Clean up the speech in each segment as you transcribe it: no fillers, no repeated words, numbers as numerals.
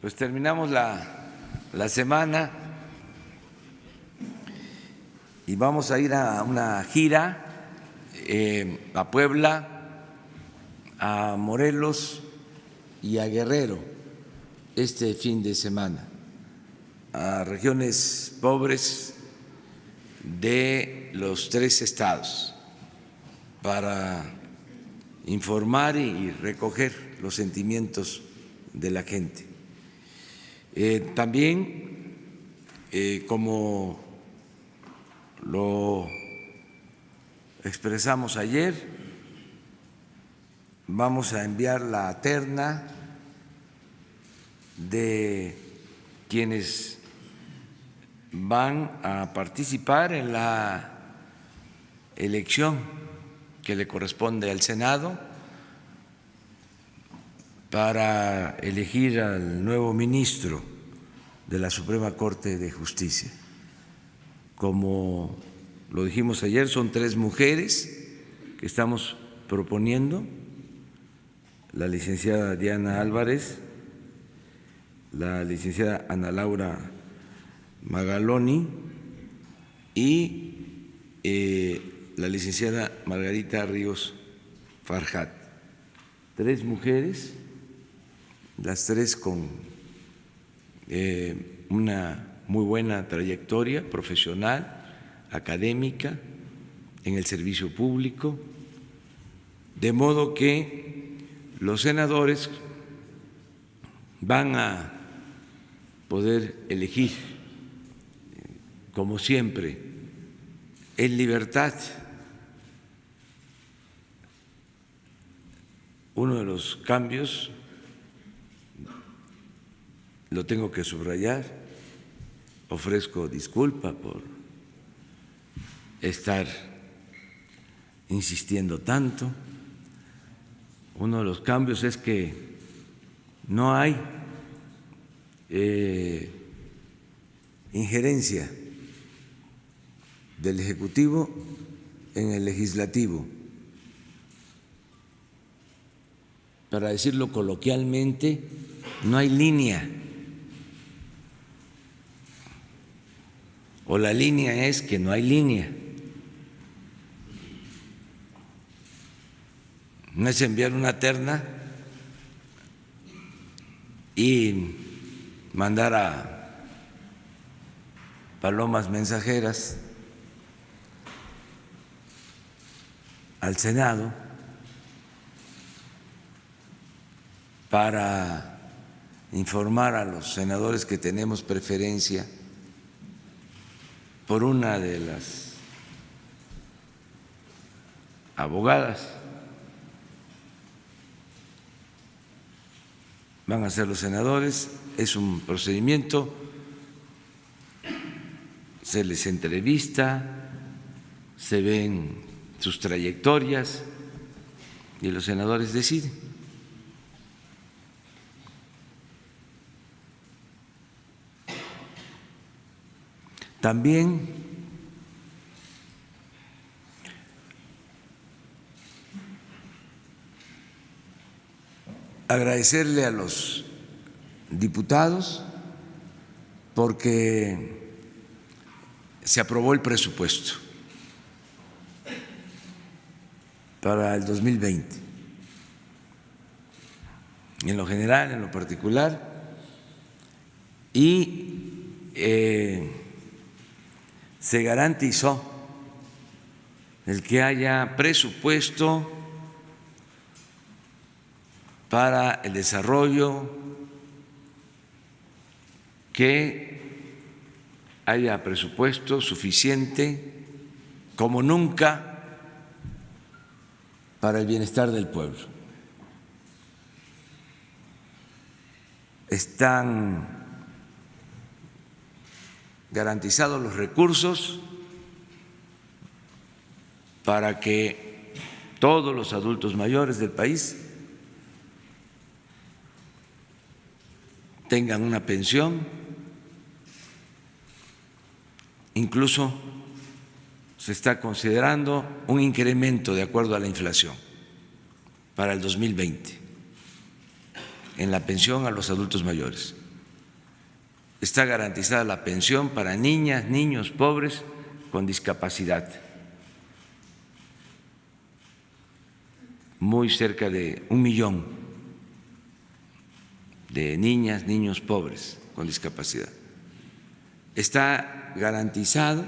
Pues terminamos la semana y vamos a ir a una gira a Puebla, a Morelos y a Guerrero este fin de semana, a regiones pobres de los 3 estados, para informar y recoger los sentimientos de la gente. También, como lo expresamos ayer, vamos a enviar la terna de quienes van a participar en la elección que le corresponde al Senado para elegir al nuevo ministro de la Suprema Corte de Justicia. Como lo dijimos ayer, son 3 mujeres que estamos proponiendo: la licenciada Diana Álvarez, la licenciada Ana Laura Magaloni y la licenciada Margarita Ríos Farjat. 3 mujeres, las 3 con una muy buena trayectoria profesional, académica, en el servicio público, de modo que los senadores van a poder elegir, como siempre, en libertad. Uno de los cambios, lo tengo que subrayar, ofrezco disculpa por estar insistiendo tanto. Uno de los cambios es que no hay injerencia del Ejecutivo en el Legislativo. Para decirlo coloquialmente, no hay línea, o la línea es que no hay línea. No es enviar una terna y mandar a palomas mensajeras al Senado para informar a los senadores que tenemos preferencia por una de las abogadas. Van a ser los senadores, es un procedimiento, se les entrevista, se ven sus trayectorias y los senadores deciden. También agradecerle a los diputados porque se aprobó el presupuesto para el 2020, en lo general, en lo particular, y se garantizó el que haya presupuesto para el desarrollo, que haya presupuesto suficiente como nunca para el bienestar del pueblo. Están garantizados los recursos para que todos los adultos mayores del país tengan una pensión, incluso se está considerando un incremento de acuerdo a la inflación para el 2020 en la pensión a los adultos mayores. está garantizada la pensión para niñas, niños pobres con discapacidad. Muy cerca de 1 millón de niñas, niños pobres con discapacidad. Está garantizado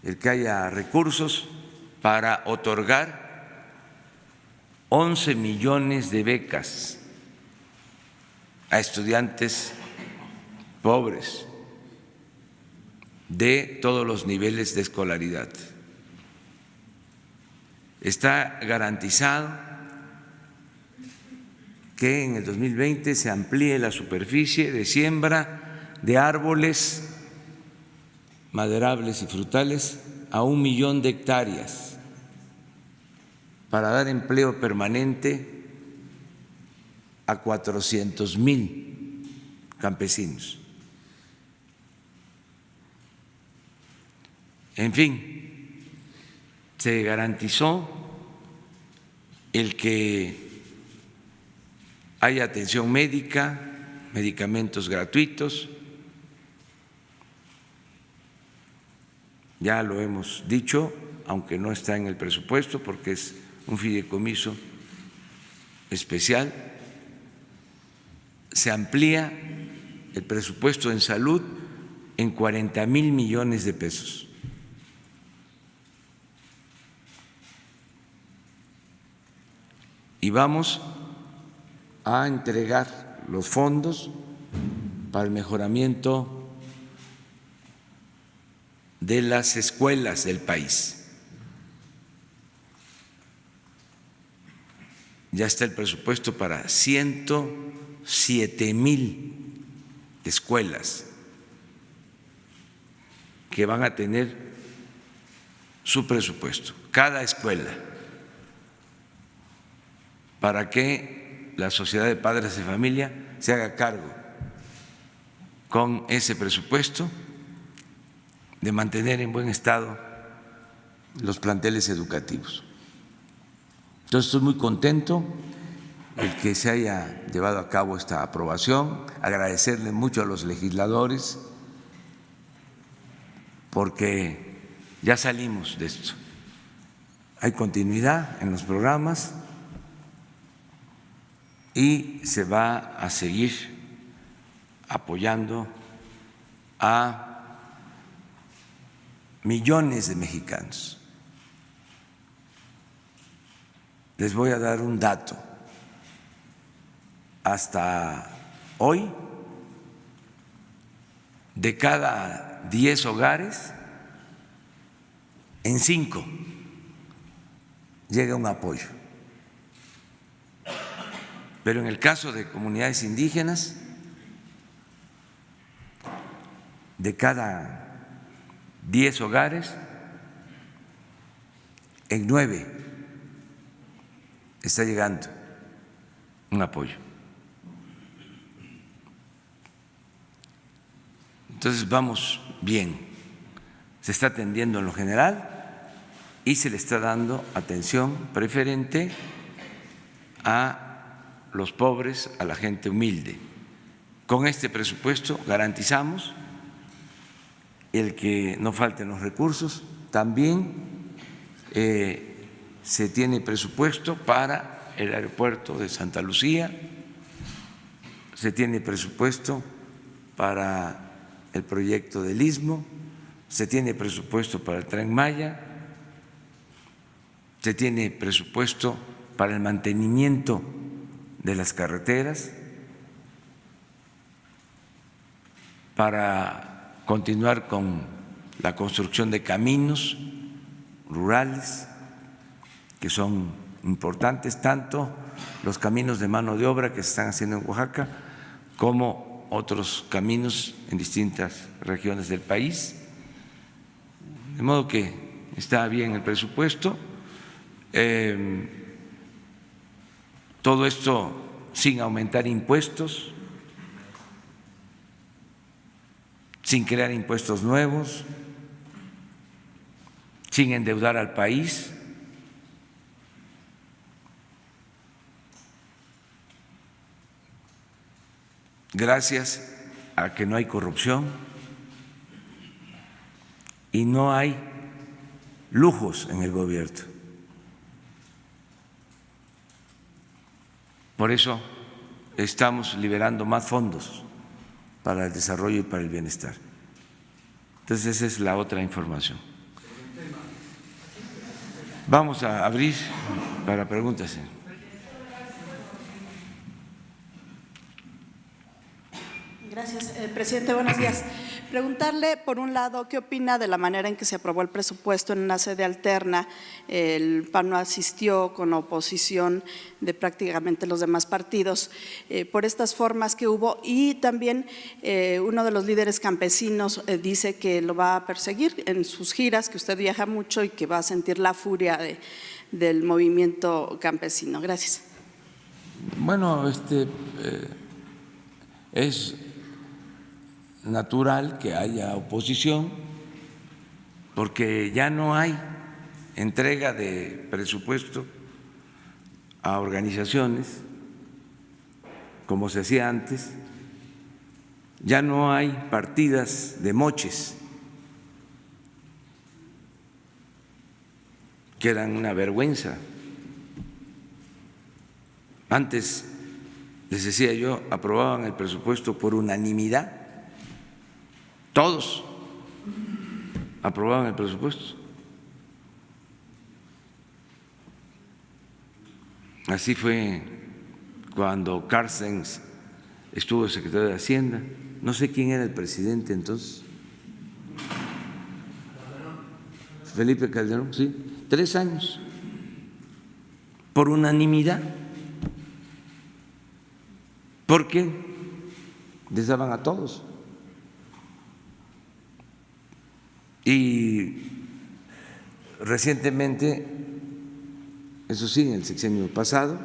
el que haya recursos para otorgar 11 millones de becas a estudiantes pobres de todos los niveles de escolaridad. Está garantizado que en el 2020 se amplíe la superficie de siembra de árboles maderables y frutales a 1 millón de hectáreas para dar empleo permanente a 400,000 campesinos. En fin, se garantizó el que haya atención médica, medicamentos gratuitos. Ya lo hemos dicho, aunque no está en el presupuesto porque es un fideicomiso especial, se amplía el presupuesto en salud en 40,000 millones de pesos. Y vamos a entregar los fondos para el mejoramiento de las escuelas del país. Ya está el presupuesto para 107,000 escuelas que van a tener su presupuesto, cada escuela, para que la Sociedad de Padres de Familia se haga cargo con ese presupuesto de mantener en buen estado los planteles educativos. Entonces estoy muy contento el que se haya llevado a cabo esta aprobación, agradecerle mucho a los legisladores porque ya salimos de esto. Hay continuidad en los programas y se va a seguir apoyando a millones de mexicanos. Les voy a dar un dato. Hasta hoy, de cada 10 hogares, en 5 llega un apoyo. Pero en el caso de comunidades indígenas, de cada 10 hogares, en 9 está llegando un apoyo. Entonces vamos bien, se está atendiendo en lo general y se le está dando atención preferente a los pobres, a la gente humilde. Con este presupuesto garantizamos el que no falten los recursos. También se tiene presupuesto para el aeropuerto de Santa Lucía, se tiene presupuesto para el proyecto del Istmo, se tiene presupuesto para el Tren Maya, se tiene presupuesto para el mantenimiento de las carreteras, para continuar con la construcción de caminos rurales que son importantes, tanto los caminos de mano de obra que se están haciendo en Oaxaca como otros caminos en distintas regiones del país. De modo que está bien el presupuesto. Todo esto sin aumentar impuestos, sin crear impuestos nuevos, sin endeudar al país. Gracias a que no hay corrupción y no hay lujos en el gobierno. Por eso estamos liberando más fondos para el desarrollo y para el bienestar. Entonces esa es la otra información. Vamos a abrir para preguntas. Gracias, presidente. Buenos días. Preguntarle, por un lado, ¿qué opina de la manera en que se aprobó el presupuesto en una sede alterna? El PAN no asistió con la oposición de prácticamente los demás partidos por estas formas que hubo, y también uno de los líderes campesinos dice que lo va a perseguir en sus giras, que usted viaja mucho y que va a sentir la furia del movimiento campesino. Gracias. Bueno, es natural que haya oposición porque ya no hay entrega de presupuesto a organizaciones como se hacía antes, ya no hay partidas de moches que eran una vergüenza. Antes, les decía yo, aprobaban el presupuesto por unanimidad. Todos aprobaban el presupuesto. Así fue cuando Carstens estuvo secretario de Hacienda. No sé quién era el presidente entonces. Felipe Calderón, sí, 3 años. Por unanimidad. Porque les daban a todos. Y recientemente, eso sí, en el sexenio pasado,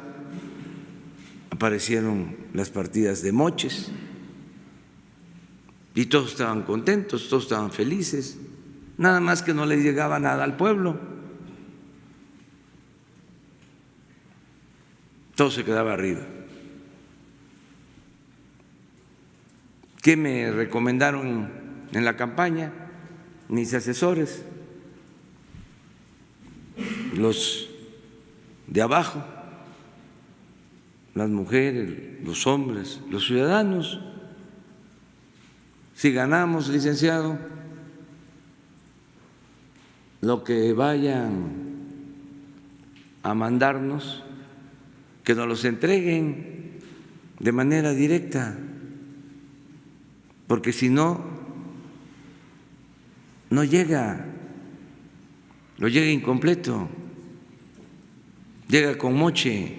aparecieron las partidas de moches y todos estaban contentos, todos estaban felices, nada más que no les llegaba nada al pueblo, todo se quedaba arriba. ¿Qué me recomendaron en la campaña mis asesores? Los de abajo, las mujeres, los hombres, los ciudadanos. Si ganamos, licenciado, lo que vayan a mandarnos, que nos los entreguen de manera directa, porque si no, no llega, lo llega incompleto, llega con moche,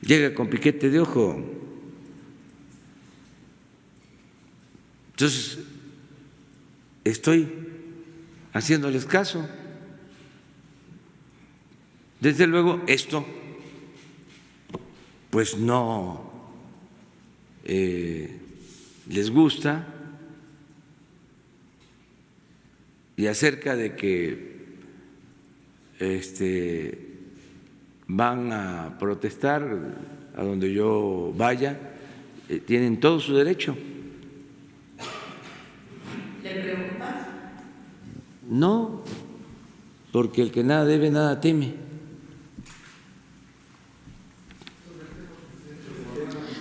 llega con piquete de ojo. Entonces, estoy haciéndoles caso. Desde luego, esto pues no les gusta, y acerca de que van a protestar a donde yo vaya, tienen todo su derecho. ¿Le preocupa? No, porque el que nada debe, nada teme.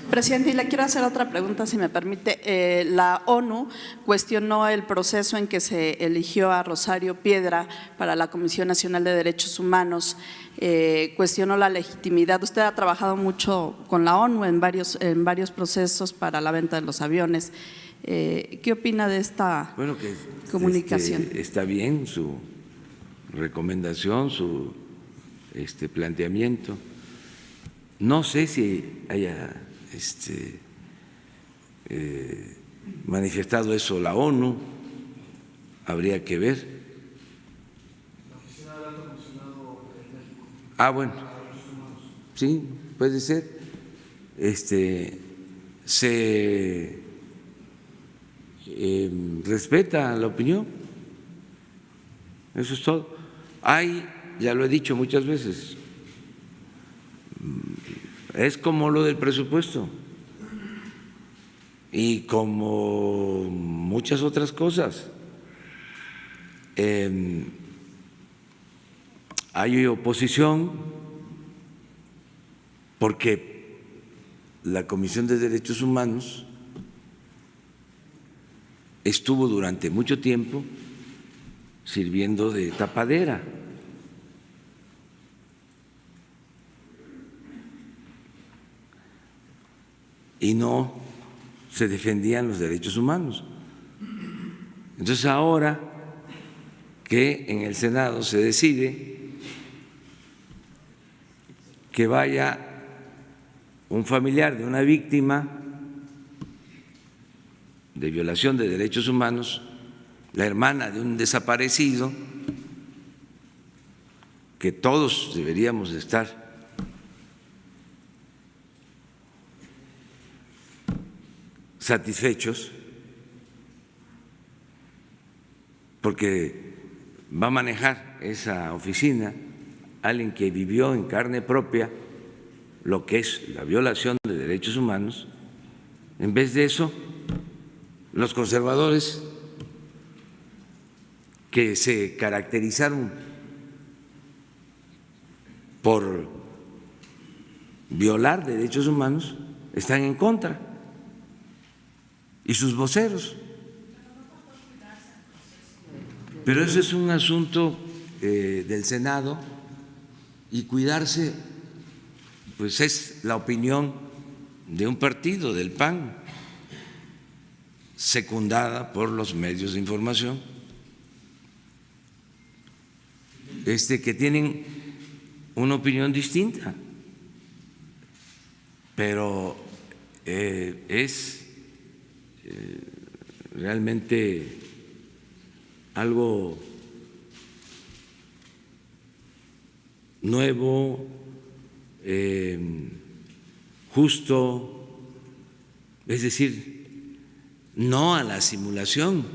Presidente, y le quiero hacer otra pregunta, si me permite. La ONU cuestionó el proceso en que se eligió a Rosario Piedra para la Comisión Nacional de Derechos Humanos, cuestionó la legitimidad. Usted ha trabajado mucho con la ONU en varios procesos para la venta de los aviones. ¿Qué opina de esta comunicación? Está bien su recomendación, su planteamiento. No sé si haya manifestado eso la ONU, habría que ver. Bueno, sí, puede ser. Se respeta la opinión, eso es todo. Ya lo he dicho muchas veces, es como lo del presupuesto. y como muchas otras cosas. Hay oposición porque la Comisión de Derechos Humanos estuvo durante mucho tiempo sirviendo de tapadera. Y no se defendían los derechos humanos. Entonces ahora que en el Senado se decide que vaya un familiar de una víctima de violación de derechos humanos, la hermana de un desaparecido, que todos deberíamos de estar satisfechos porque va a manejar esa oficina alguien que vivió en carne propia lo que es la violación de derechos humanos. En vez de eso, los conservadores que se caracterizaron por violar derechos humanos están en contra, y sus voceros. Pero eso es un asunto del Senado, y cuidarse pues es la opinión de un partido, del PAN, secundada por los medios de información, que tienen una opinión distinta, pero es realmente algo nuevo, justo, es decir, no a la simulación.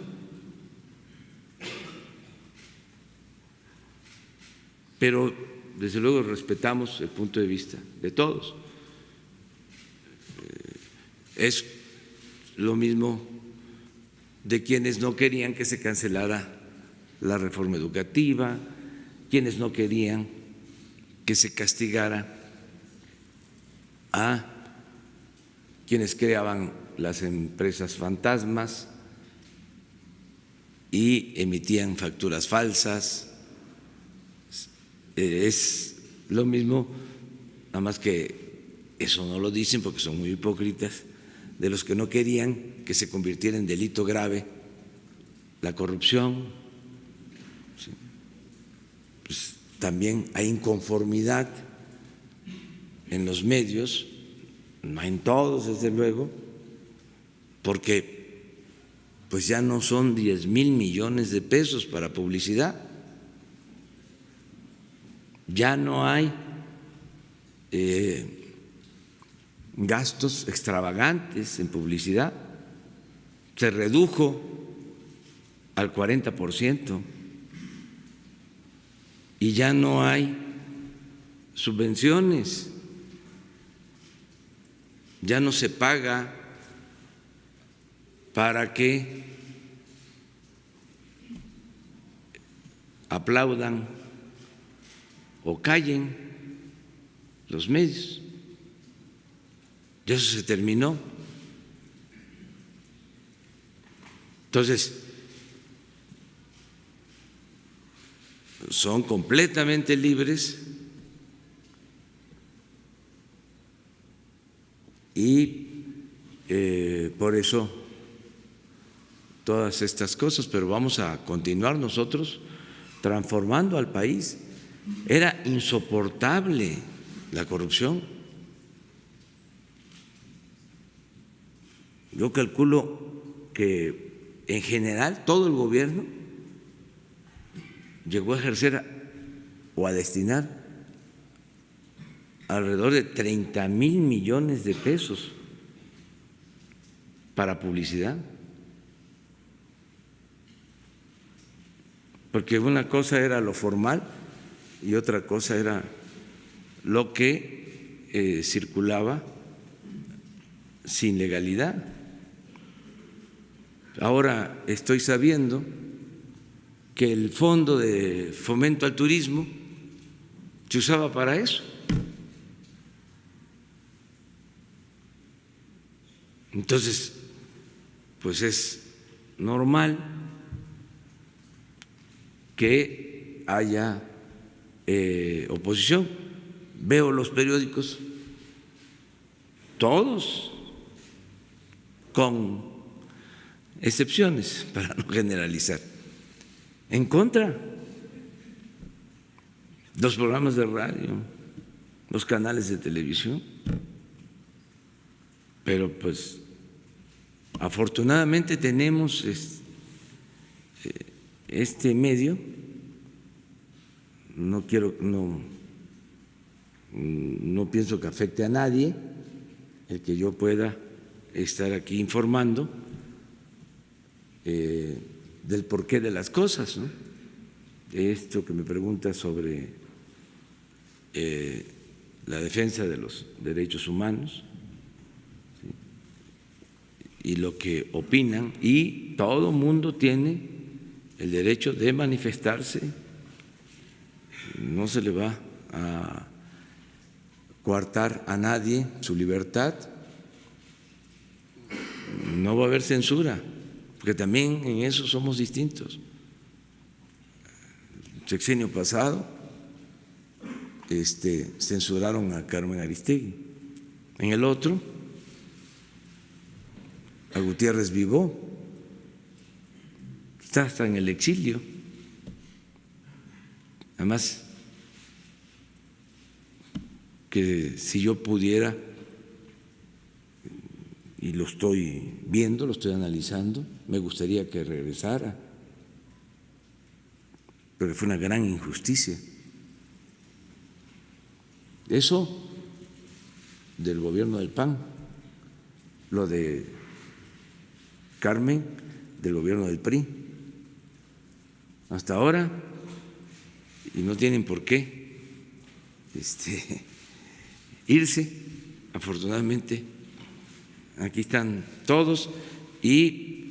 Pero desde luego respetamos el punto de vista de todos. Es lo mismo de quienes no querían que se cancelara la reforma educativa, quienes no querían que se castigara a quienes creaban las empresas fantasmas y emitían facturas falsas. Es lo mismo, nada más que eso no lo dicen porque son muy hipócritas, de los que no querían que se convirtiera en delito grave la corrupción. ¿Sí? Pues también hay inconformidad en los medios, no en todos desde luego, porque pues ya no son 10,000 millones de pesos para publicidad, ya no hay gastos extravagantes en publicidad, se redujo al 40% y ya no hay subvenciones, ya no se paga para que aplaudan o callen los medios. Ya eso se terminó. Entonces, son completamente libres y por eso todas estas cosas, pero vamos a continuar nosotros transformando al país. Era insoportable la corrupción. Yo calculo que en general todo el gobierno llegó a ejercer o a destinar alrededor de 30,000 millones de pesos para publicidad. Porque una cosa era lo formal y otra cosa era lo que circulaba sin legalidad. Ahora estoy sabiendo que el Fondo de Fomento al Turismo se usaba para eso. Entonces, pues es normal que haya oposición. Veo los periódicos, todos, con excepciones, para no generalizar, en contra. Los programas de radio, los canales de televisión, pero pues afortunadamente tenemos este medio. No pienso que afecte a nadie el que yo pueda estar aquí informando del porqué de las cosas, ¿no? Esto que me pregunta sobre la defensa de los derechos humanos, ¿sí? Y lo que opinan, y todo mundo tiene el derecho de manifestarse, no se le va a coartar a nadie su libertad, no va a haber censura, porque también en eso somos distintos. El sexenio pasado censuraron a Carmen Aristegui, en el otro a Gutiérrez Vivó, está hasta en el exilio. Además, que si yo pudiera, y lo estoy viendo, lo estoy analizando, me gustaría que regresara, pero fue una gran injusticia. Eso del gobierno del PAN, lo de Carmen del gobierno del PRI. Hasta ahora, y no tienen por qué irse, afortunadamente, aquí están todos y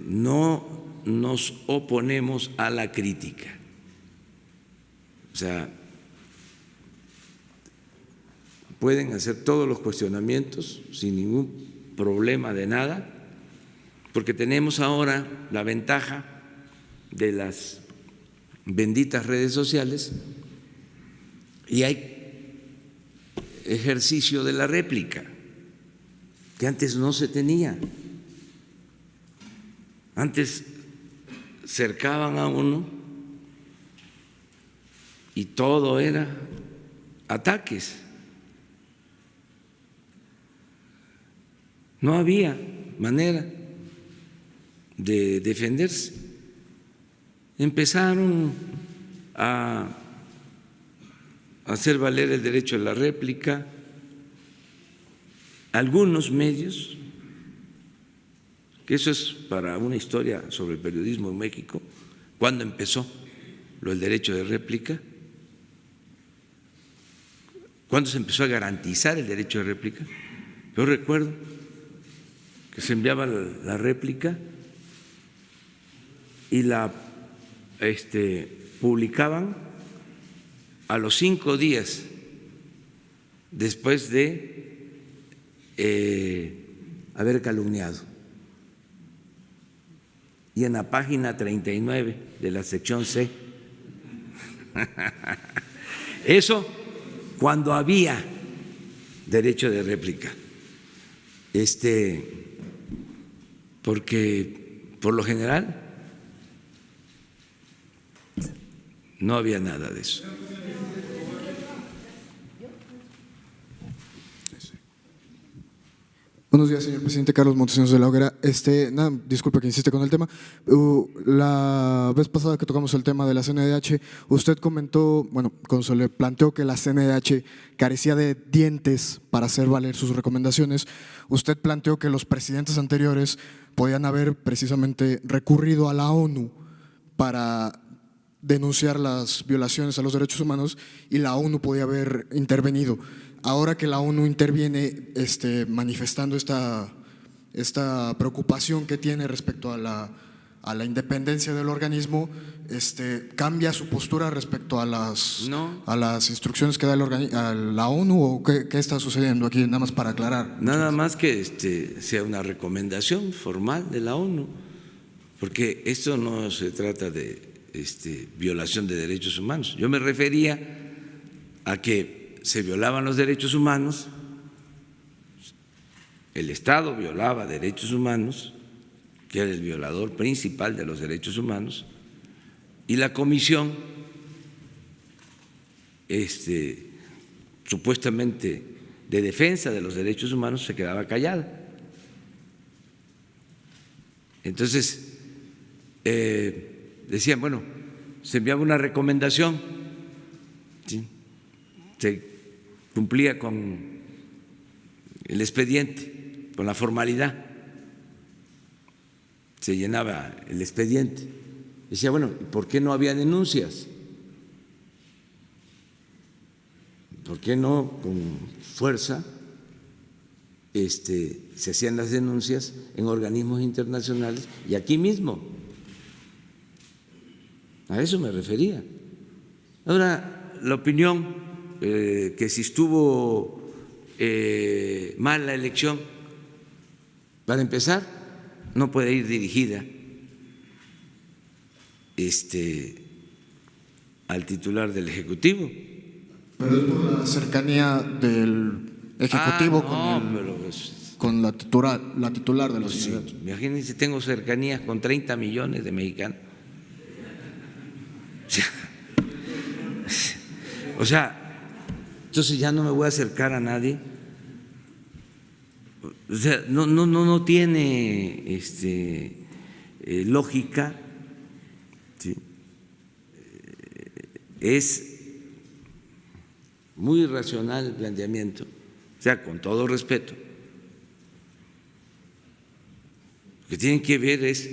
no nos oponemos a la crítica. O sea, pueden hacer todos los cuestionamientos sin ningún problema de nada, porque tenemos ahora la ventaja de las benditas redes sociales y hay ejercicio de la réplica que antes no se tenía. Antes cercaban a uno y todo era ataques. No había manera de defenderse. Empezaron a hacer valer el derecho a la réplica algunos medios, que eso es para una historia sobre el periodismo en México, cuando empezó lo del derecho de réplica, cuando se empezó a garantizar el derecho de réplica. Yo recuerdo que se enviaba la réplica y la publicaban a los 5 días después de haber calumniado. Y en la página 39 de la sección C. Eso cuando había derecho de réplica. Porque por lo general no había nada de eso. Buenos días, señor presidente. Carlos Montesinos de la Hoguera. Disculpe que insiste con el tema. La vez pasada que tocamos el tema de la CNDH, usted comentó, bueno, cuando se le planteó que la CNDH carecía de dientes para hacer valer sus recomendaciones, usted planteó que los presidentes anteriores podían haber precisamente recurrido a la ONU para denunciar las violaciones a los derechos humanos y la ONU podía haber intervenido. Ahora que la ONU interviene manifestando esta esta preocupación que tiene respecto a la independencia del organismo, ¿cambia su postura respecto a las instrucciones que da a la ONU o qué está sucediendo aquí? Nada más para aclarar. Nada más que sea una recomendación formal de la ONU, porque esto no se trata de violación de derechos humanos. Yo me refería a que se violaban los derechos humanos, el Estado violaba derechos humanos, que era el violador principal de los derechos humanos, y la Comisión supuestamente de defensa de los derechos humanos se quedaba callada. Entonces decían, bueno, se enviaba una recomendación, ¿sí? Se cumplía con el expediente, con la formalidad, se llenaba el expediente. Decía, bueno, ¿por qué no había denuncias? ¿Por qué no con fuerza se hacían las denuncias en organismos internacionales y aquí mismo? A eso me refería. Ahora, la opinión que si estuvo mal la elección, para empezar, no puede ir dirigida al titular del Ejecutivo. Pero es por la cercanía del Ejecutivo con la titular de la sociedad. Imagínense, tengo cercanías con 30 millones de mexicanos. O sea, entonces ya no me voy a acercar a nadie. O sea, no tiene lógica, ¿sí? Es muy irracional el planteamiento, o sea, con todo respeto. Lo que tienen que ver es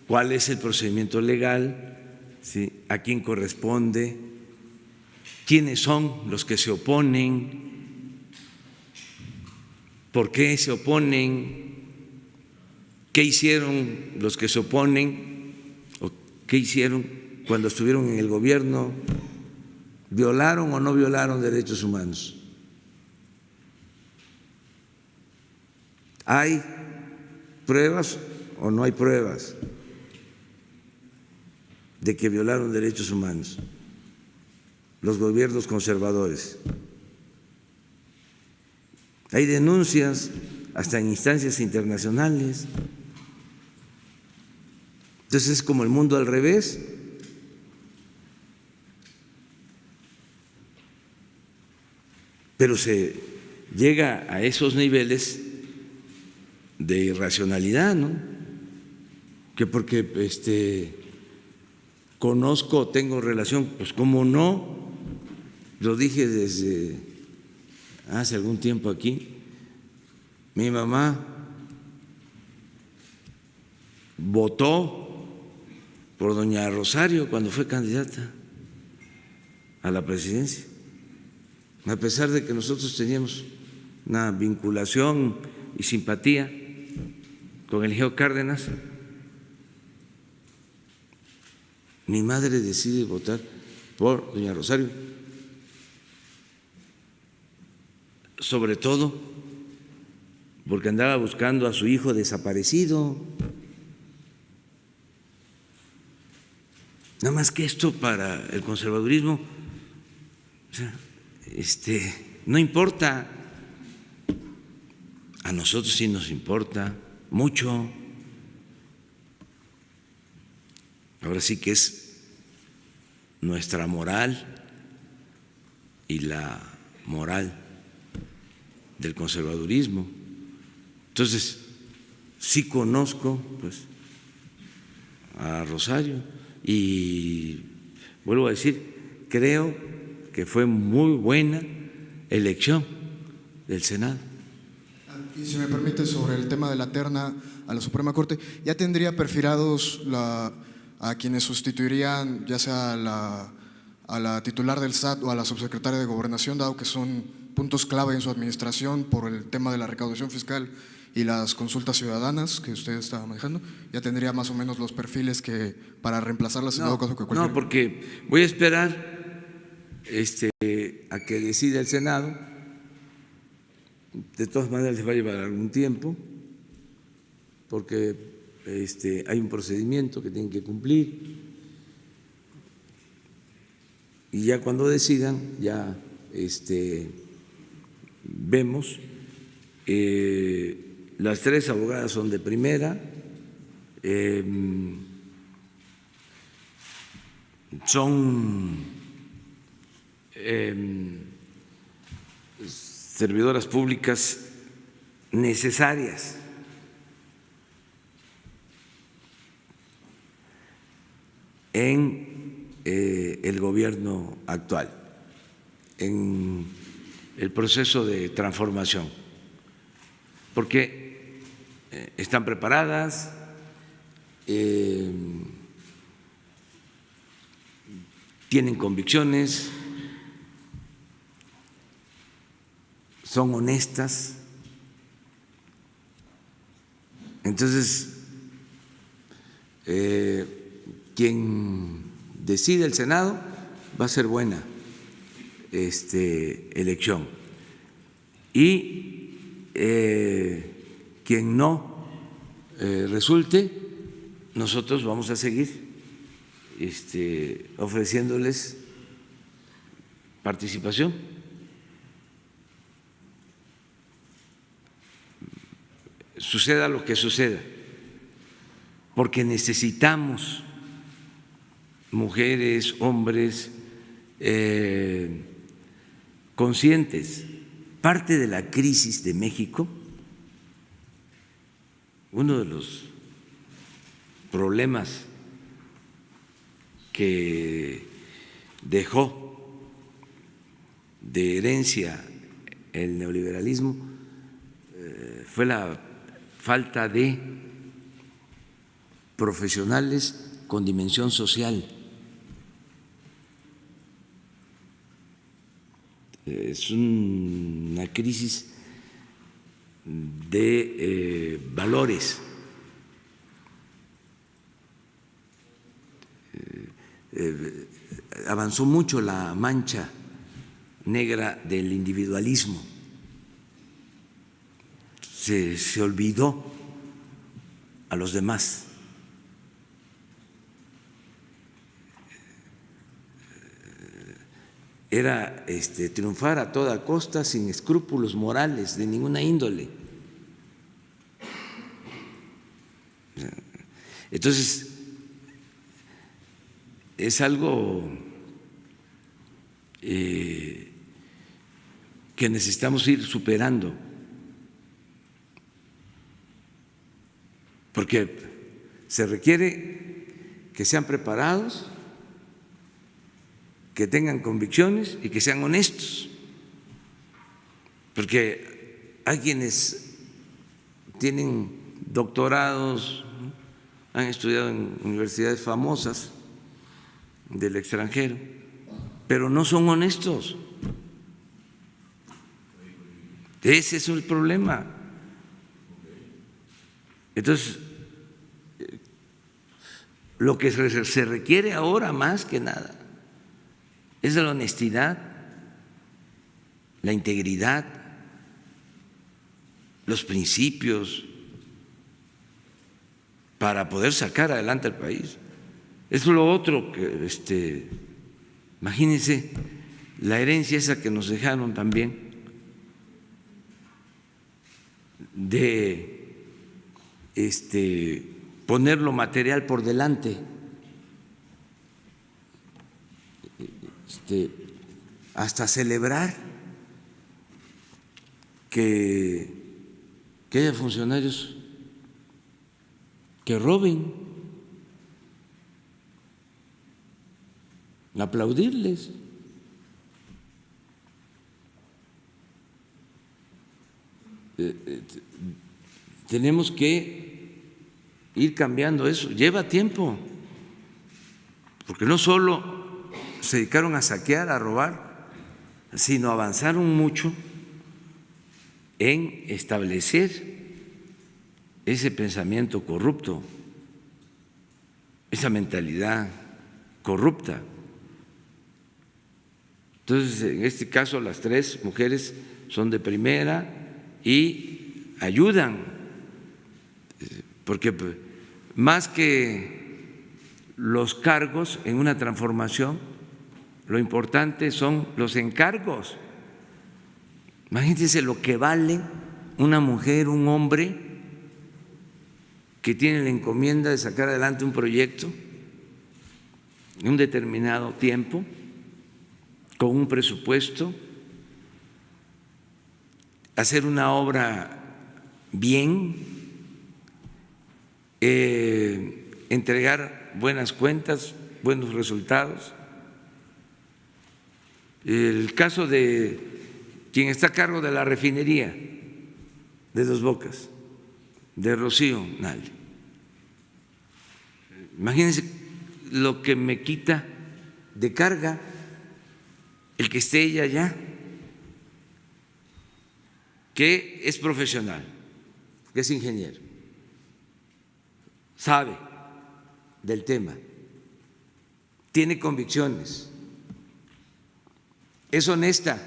cuál es el procedimiento legal, ¿sí? A quién corresponde, quiénes son los que se oponen, por qué se oponen, qué hicieron los que se oponen o qué hicieron cuando estuvieron en el gobierno, violaron o no violaron derechos humanos. ¿Hay pruebas o no hay pruebas de que violaron derechos humanos los gobiernos conservadores? Hay denuncias hasta en instancias internacionales. Entonces es como el mundo al revés. Pero se llega a esos niveles de irracionalidad, ¿no? Que porque conozco, tengo relación, pues cómo no, lo dije desde hace algún tiempo aquí, mi mamá votó por doña Rosario cuando fue candidata a la presidencia, a pesar de que nosotros teníamos una vinculación y simpatía con el Geo Cárdenas. Mi madre decide votar por doña Rosario, sobre todo porque andaba buscando a su hijo desaparecido. Nada más que esto para el conservadurismo, o sea, no importa. A nosotros sí nos importa mucho. Ahora sí que es nuestra moral y la moral del conservadurismo. Entonces, sí conozco pues a Rosario y vuelvo a decir, creo que fue muy buena elección del Senado. Y si me permite, sobre el tema de la terna a la Suprema Corte, ¿ya tendría perfilados a quienes sustituirían ya sea a la titular del SAT o a la subsecretaria de Gobernación, dado que son puntos clave en su administración por el tema de la recaudación fiscal y las consultas ciudadanas que usted estaba manejando, ya tendría más o menos los perfiles que para reemplazarlas en dado caso que cualquier… No, porque voy a esperar a que decida el Senado. De todas maneras les va a llevar algún tiempo porque hay un procedimiento que tienen que cumplir y ya cuando decidan ya vemos. Las 3 abogadas son de primera, son servidoras públicas necesarias en el gobierno actual, en el proceso de transformación, porque están preparadas, tienen convicciones, son honestas. Entonces, quien decide el Senado va a ser buena elección. Y quien no resulte, nosotros vamos a seguir ofreciéndoles participación. Suceda lo que suceda, porque necesitamos mujeres, hombres conscientes. Parte de la crisis de México, uno de los problemas que dejó de herencia el neoliberalismo fue la falta de profesionales con dimensión social. Es una crisis de valores. Avanzó mucho la mancha negra del individualismo. Se olvidó a los demás. Era triunfar a toda costa sin escrúpulos morales de ninguna índole. Entonces, es algo que necesitamos ir superando, porque se requiere que sean preparados, que tengan convicciones y que sean honestos, porque hay quienes tienen doctorados, han estudiado en universidades famosas del extranjero, pero no son honestos. Ese es el problema. Entonces, lo que se requiere ahora más que nada es la honestidad, la integridad, los principios para poder sacar adelante al país. Es lo otro que, imagínense, la herencia esa que nos dejaron también de poner lo material por delante, hasta celebrar que haya funcionarios que roben, aplaudirles. Tenemos que ir cambiando eso, lleva tiempo, porque no solo se dedicaron a saquear, a robar, sino avanzaron mucho en establecer ese pensamiento corrupto, esa mentalidad corrupta. Entonces, en este caso, las 3 mujeres son de primera y ayudan, porque más que los cargos en una transformación, lo importante son los encargos. Imagínense lo que vale una mujer, un hombre que tiene la encomienda de sacar adelante un proyecto en un determinado tiempo, con un presupuesto, hacer una obra bien, entregar buenas cuentas, buenos resultados. El caso de quien está a cargo de la refinería de Dos Bocas, de Rocío Nale. Imagínense lo que me quita de carga el que esté ella allá, que es profesional, que es ingeniero, sabe del tema, tiene convicciones, es honesta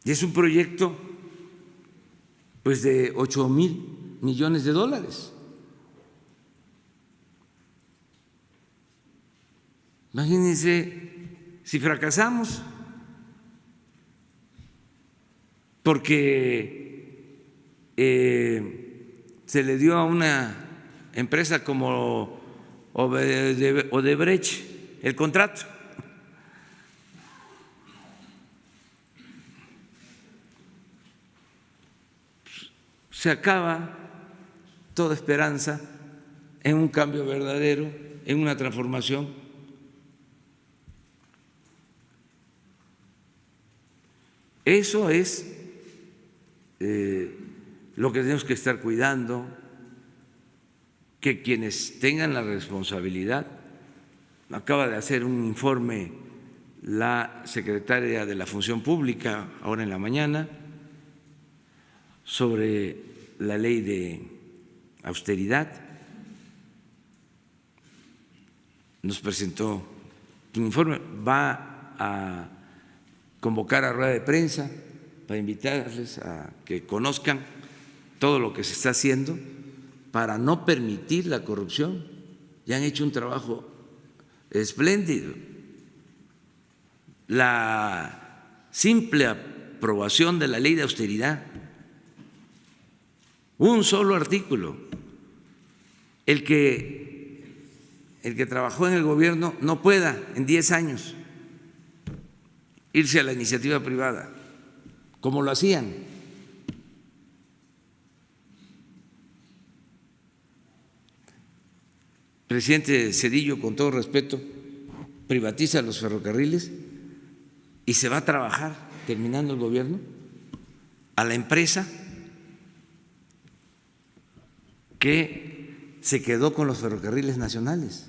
y es un proyecto pues de 8,000 millones de dólares. Imagínense si fracasamos porque se le dio a una empresa como Odebrecht el contrato. Se acaba toda esperanza en un cambio verdadero, en una transformación. Eso es lo que tenemos que estar cuidando, que quienes tengan la responsabilidad, acaba de hacer un informe la secretaria de la Función Pública ahora en la mañana sobre la ley de austeridad, nos presentó un informe, va a convocar a rueda de prensa para invitarles a que conozcan todo lo que se está haciendo para no permitir la corrupción. Ya han hecho un trabajo espléndido. La simple aprobación de la ley de austeridad, un solo artículo, el que trabajó en el gobierno no pueda en 10 años irse a la iniciativa privada, como lo hacían. Presidente Zedillo, con todo respeto, privatiza los ferrocarriles y se va a trabajar, terminando el gobierno, a la empresa que se quedó con los ferrocarriles nacionales.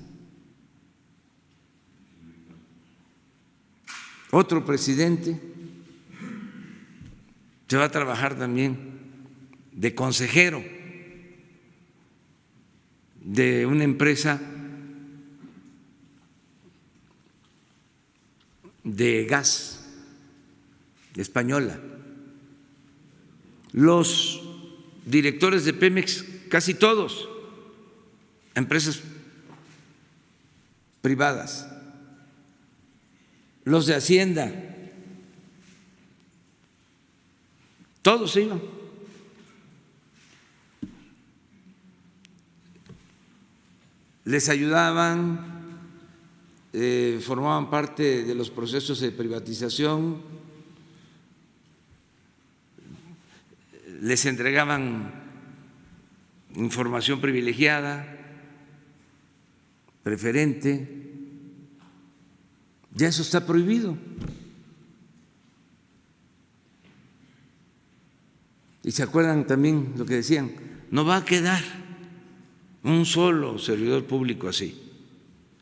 Otro presidente se va a trabajar también de consejero de una empresa de gas española. Los directores de Pemex, casi todos, empresas privadas. Los de Hacienda, todos se iban. Les ayudaban, formaban parte de los procesos de privatización, les entregaban información privilegiada, preferente. Ya eso está prohibido. Y se acuerdan también lo que decían, no va a quedar un solo servidor público así.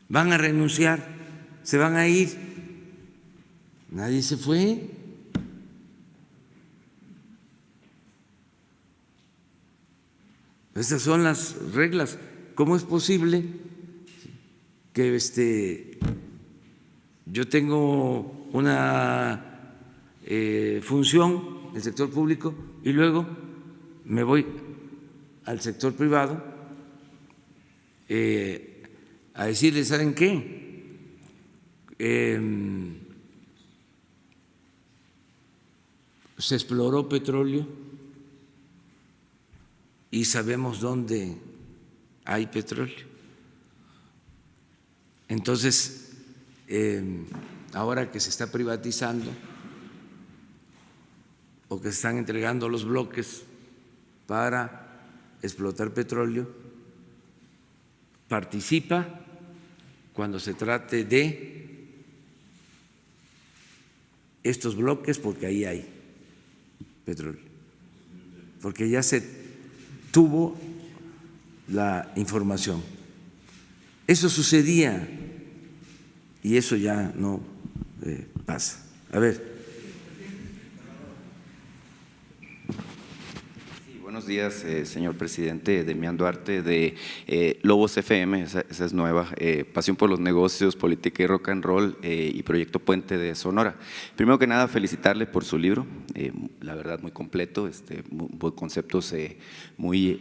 Van a renunciar, se van a ir. Nadie se fue. Estas son las reglas. ¿Cómo es posible que yo tengo una función en el sector público y luego me voy al sector privado a decirle, ¿saben qué? Se exploró petróleo y sabemos dónde hay petróleo. Entonces, ahora que se está privatizando o que se están entregando los bloques para explotar petróleo, participa cuando se trate de estos bloques porque ahí hay petróleo, porque ya se tuvo la información. Eso sucedía y eso ya no pasa. A ver. Buenos días, señor presidente. Demián Duarte de Lobos FM, esa es nueva, Pasión por los Negocios, Política y Rock and Roll y Proyecto Puente de Sonora. Primero que nada, felicitarle por su libro, la verdad muy completo, conceptos muy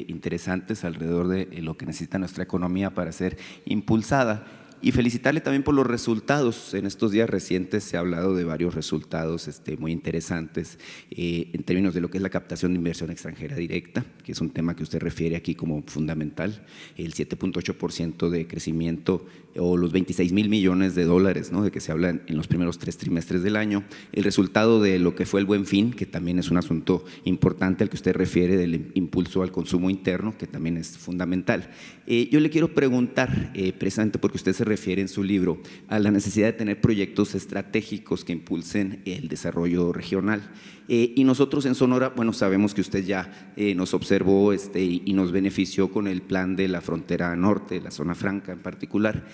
interesantes alrededor de lo que necesita nuestra economía para ser impulsada. Y felicitarle también por los resultados. En estos días recientes se ha hablado de varios resultados muy interesantes en términos de lo que es la captación de inversión extranjera directa, que es un tema que usted refiere aquí como fundamental, el 7.8% de crecimiento o los 26,000 millones de dólares, ¿no?, de que se habla en los primeros 3 trimestres del año, el resultado de lo que fue el Buen Fin, que también es un asunto importante al que usted refiere, del impulso al consumo interno, que también es fundamental. Yo le quiero preguntar, precisamente porque usted se refiere en su libro a la necesidad de tener proyectos estratégicos que impulsen el desarrollo regional. Y nosotros en Sonora, bueno, sabemos que usted ya nos observó y nos benefició con el plan de la frontera norte, la zona franca en particular.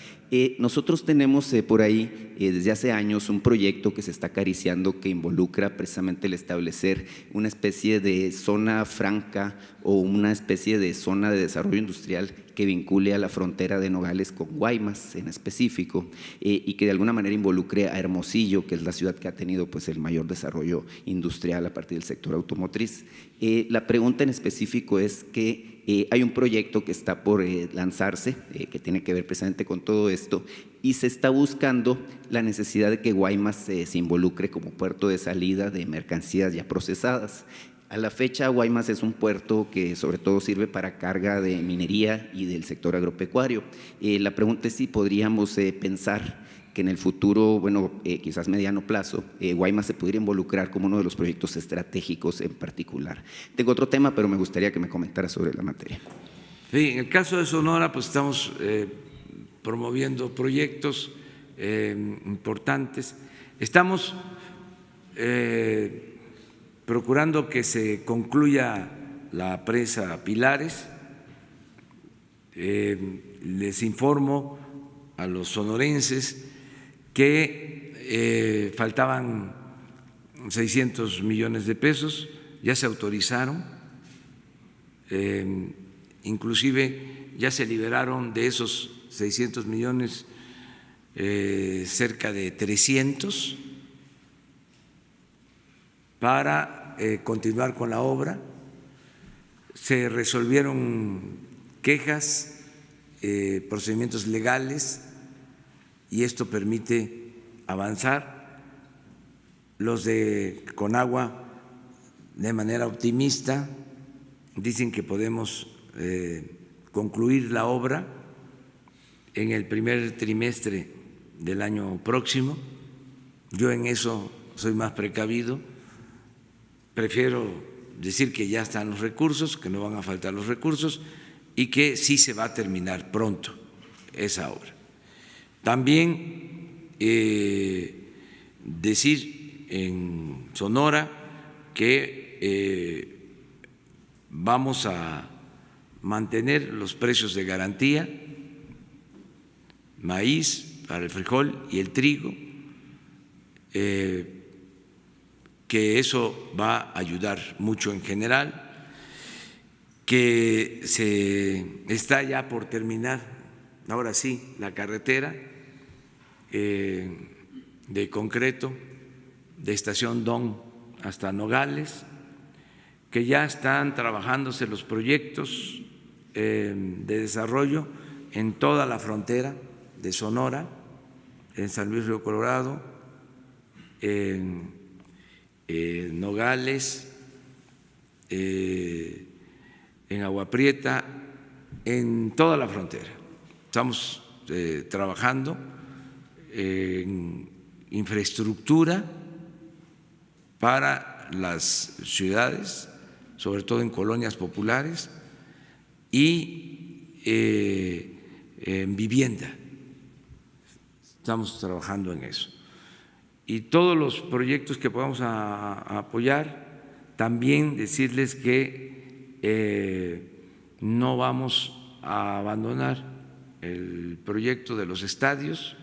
Nosotros tenemos por ahí desde hace años un proyecto que se está acariciando que involucra precisamente el establecer una especie de zona franca o una especie de zona de desarrollo industrial que vincule a la frontera de Nogales con Guaymas en específico y que de alguna manera involucre a Hermosillo, que es la ciudad que ha tenido pues el mayor desarrollo industrial a partir del sector automotriz. La pregunta en específico es que hay un proyecto que está por lanzarse, que tiene que ver precisamente con todo esto, y se está buscando la necesidad de que Guaymas se involucre como puerto de salida de mercancías ya procesadas. A la fecha, Guaymas es un puerto que sobre todo sirve para carga de minería y del sector agropecuario. La pregunta es si podríamos pensar que en el futuro, bueno, quizás mediano plazo, Guaymas se pudiera involucrar como uno de los proyectos estratégicos en particular. Tengo otro tema, pero me gustaría que me comentara sobre la materia. Sí, en el caso de Sonora, pues estamos promoviendo proyectos importantes. Estamos procurando que se concluya la presa Pilares. Les informo a los sonorenses que faltaban 600 millones de pesos, ya se autorizaron, inclusive ya se liberaron de esos 600 millones cerca de 300 para continuar con la obra. Se resolvieron quejas, procedimientos legales y esto permite avanzar. Los de Conagua, de manera optimista, dicen que podemos concluir la obra en el primer trimestre del año próximo. Yo en eso soy más precavido. Prefiero decir que ya están los recursos, que no van a faltar los recursos y que sí se va a terminar pronto esa obra. También decir en Sonora que vamos a mantener los precios de garantía, maíz para el frijol y el trigo, que eso va a ayudar mucho en general, que se está ya por terminar, ahora sí, la carretera de concreto de Estación Don hasta Nogales, que ya están trabajándose los proyectos de desarrollo en toda la frontera de Sonora, en San Luis Río Colorado, en Nogales, en Agua Prieta, en toda la frontera. Estamos trabajando en infraestructura para las ciudades, sobre todo en colonias populares, y en vivienda. Estamos trabajando en eso. Y todos los proyectos que podamos apoyar, también decirles que no vamos a abandonar el proyecto de los estadios,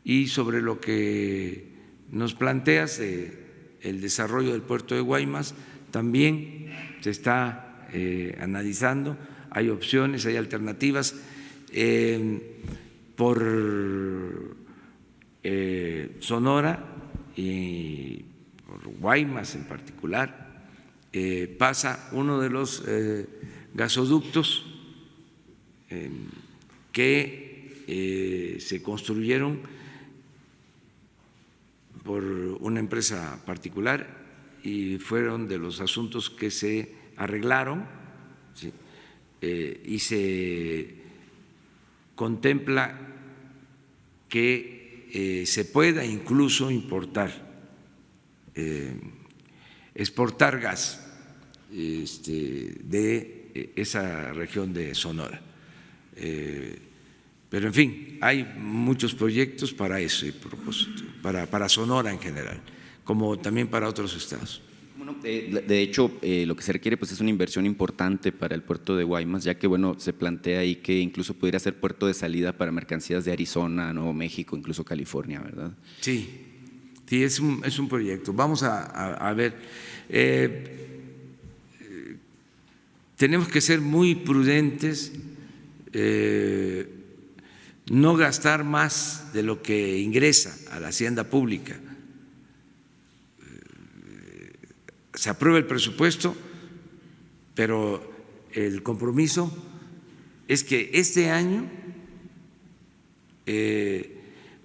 y sobre lo que nos planteas, el desarrollo del puerto de Guaymas, también se está analizando, hay opciones, hay alternativas. Por Sonora y por Guaymas en particular, pasa uno de los gasoductos que se construyeron por una empresa particular y fueron de los asuntos que se arreglaron, ¿sí? Y se contempla que se pueda incluso exportar gas de esa región de Sonora. Pero en fin, hay muchos proyectos para ese propósito, para Sonora en general, como también para otros estados. Bueno, de hecho, lo que se requiere pues es una inversión importante para el puerto de Guaymas, ya que bueno, se plantea ahí que incluso pudiera ser puerto de salida para mercancías de Arizona, Nuevo México, incluso California, ¿verdad? Sí, sí, es un proyecto. Vamos a ver. Tenemos que ser muy prudentes, no gastar más de lo que ingresa a la hacienda pública. Se aprueba el presupuesto, pero el compromiso es que este año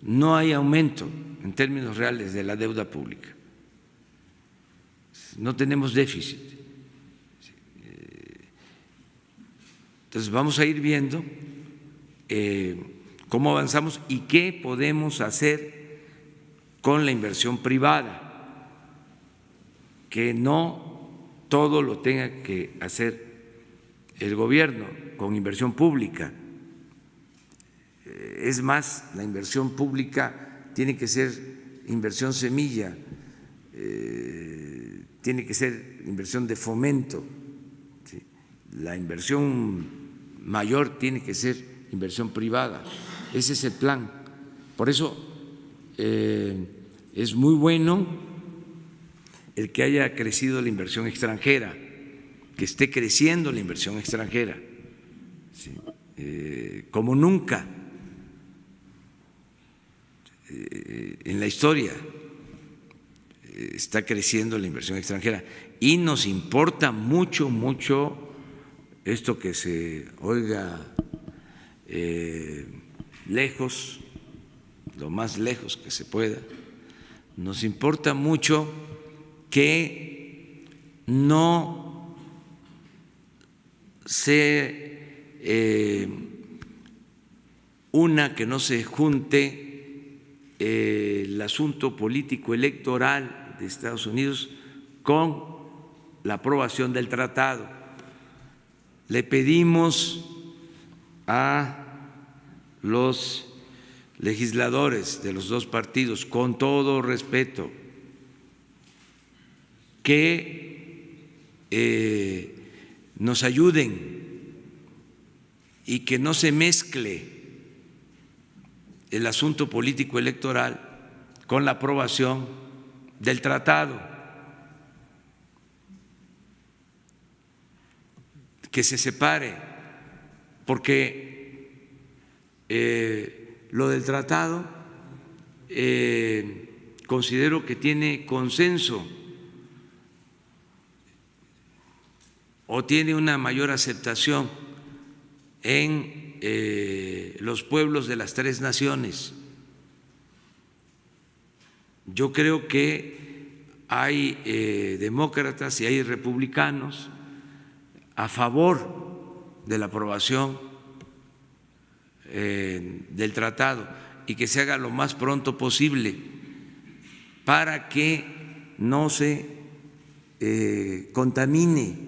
no hay aumento en términos reales de la deuda pública. No tenemos déficit. Entonces vamos a ir viendo cómo avanzamos y qué podemos hacer con la inversión privada, que no todo lo tenga que hacer el gobierno con inversión pública. Es más, la inversión pública tiene que ser inversión semilla, tiene que ser inversión de fomento, ¿sí? La inversión mayor tiene que ser inversión privada. Ese es el plan. Por eso es muy bueno el que haya crecido la inversión extranjera, que esté creciendo la inversión extranjera, ¿sí? Como nunca en la historia está creciendo la inversión extranjera, y nos importa mucho, mucho esto que se oiga lejos, lo más lejos que se pueda. Nos importa mucho que no que no se junte el asunto político electoral de Estados Unidos con la aprobación del tratado. Le pedimos a los legisladores de los dos partidos, con todo respeto, que nos ayuden y que no se mezcle el asunto político electoral con la aprobación del tratado. que se separe, porque lo del tratado considero que tiene consenso o tiene una mayor aceptación en los pueblos de las tres naciones. Yo creo que hay demócratas y hay republicanos a favor de la aprobación del tratado y que se haga lo más pronto posible para que no se contamine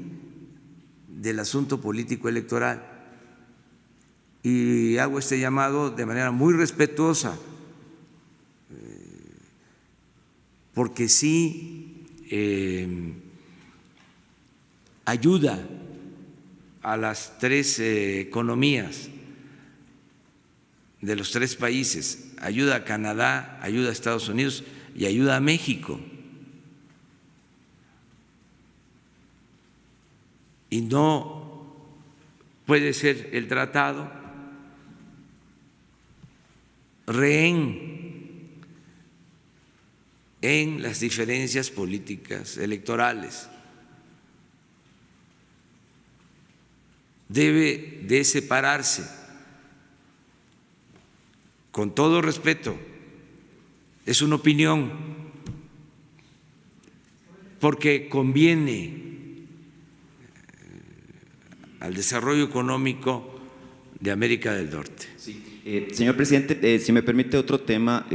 del asunto político electoral. Y hago este llamado de manera muy respetuosa, porque sí ayuda a las tres economías de los tres países, ayuda a Canadá, ayuda a Estados Unidos y ayuda a México. Y no puede ser el tratado rehén en las diferencias políticas electorales. Debe de separarse, con todo respeto, es una opinión, porque conviene al desarrollo económico de América del Norte. Sí. Señor presidente, si me permite otro tema,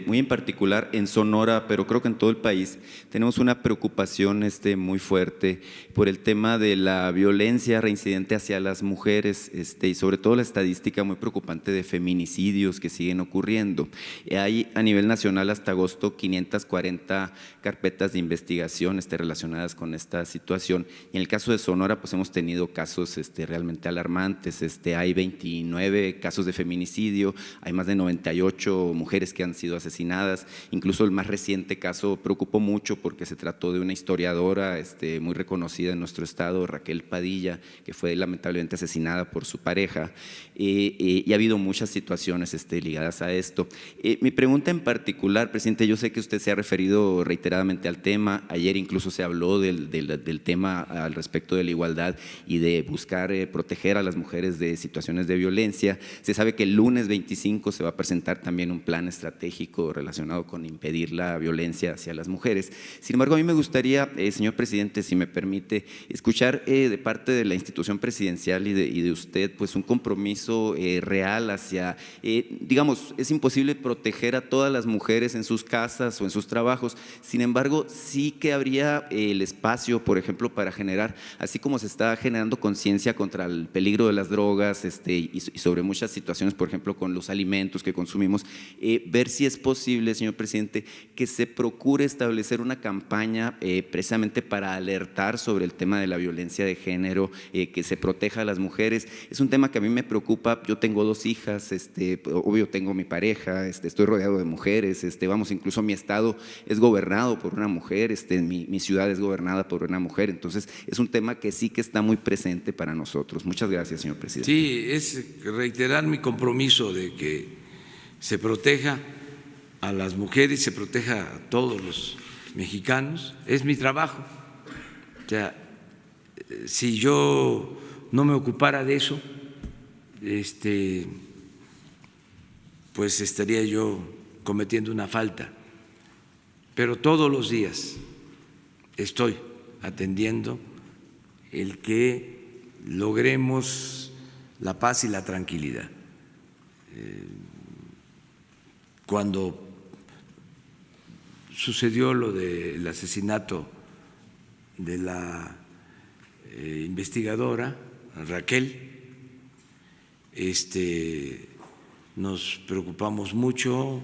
muy en particular en Sonora, pero creo que en todo el país, tenemos una preocupación muy fuerte por el tema de la violencia reincidente hacia las mujeres y sobre todo la estadística muy preocupante de feminicidios que siguen ocurriendo. Hay a nivel nacional hasta agosto 540 carpetas de investigación relacionadas con esta situación y en el caso de Sonora pues hemos tenido casos realmente alarmantes, hay 29 casos de feminicidio, hay más de 98 mujeres que han sido asesinadas, incluso el más reciente caso preocupó mucho porque se trató de una historiadora muy reconocida en nuestro estado, Raquel Padilla, que fue lamentablemente asesinada por su pareja y ha habido muchas situaciones ligadas a esto. Mi pregunta en particular, presidente, yo sé que usted se ha referido reiteradamente al tema, ayer incluso se habló del tema al respecto de la igualdad y de buscar proteger a las mujeres de situaciones de violencia. Se sabe que el lunes 25 se va a presentar también un plan estratégico relacionado con impedir la violencia hacia las mujeres. Sin embargo, a mí me gustaría, señor presidente, si me permite, escuchar de parte de la institución presidencial y de usted pues un compromiso real hacia, digamos, es imposible proteger a todas las mujeres en sus casas o en sus trabajos, sin embargo, sí que habría el espacio, por ejemplo, para generar, así como se está generando conciencia contra el peligro de las drogas y sobre muchas situaciones, por ejemplo, con los alimentos que consumimos, ver si es posible, señor presidente, que se procure establecer una campaña precisamente para alertar sobre el tema de la violencia de género, que se proteja a las mujeres. Es un tema que a mí me preocupa, yo tengo 2 hijas, obvio tengo mi pareja, estoy rodeado de mujeres, vamos, incluso mi estado es gobernado por una mujer, mi ciudad es gobernada por una mujer, entonces es un tema que sí que está muy presente para nosotros. Muchas gracias, señor presidente. Sí, es reiterar mi compromiso de que se proteja a las mujeres, se proteja a todos los mexicanos, es mi trabajo. O sea, si yo no me ocupara de eso, pues estaría yo cometiendo una falta. Pero todos los días estoy atendiendo el que logremos la paz y la tranquilidad. Cuando sucedió lo del asesinato de la investigadora Raquel, nos preocupamos mucho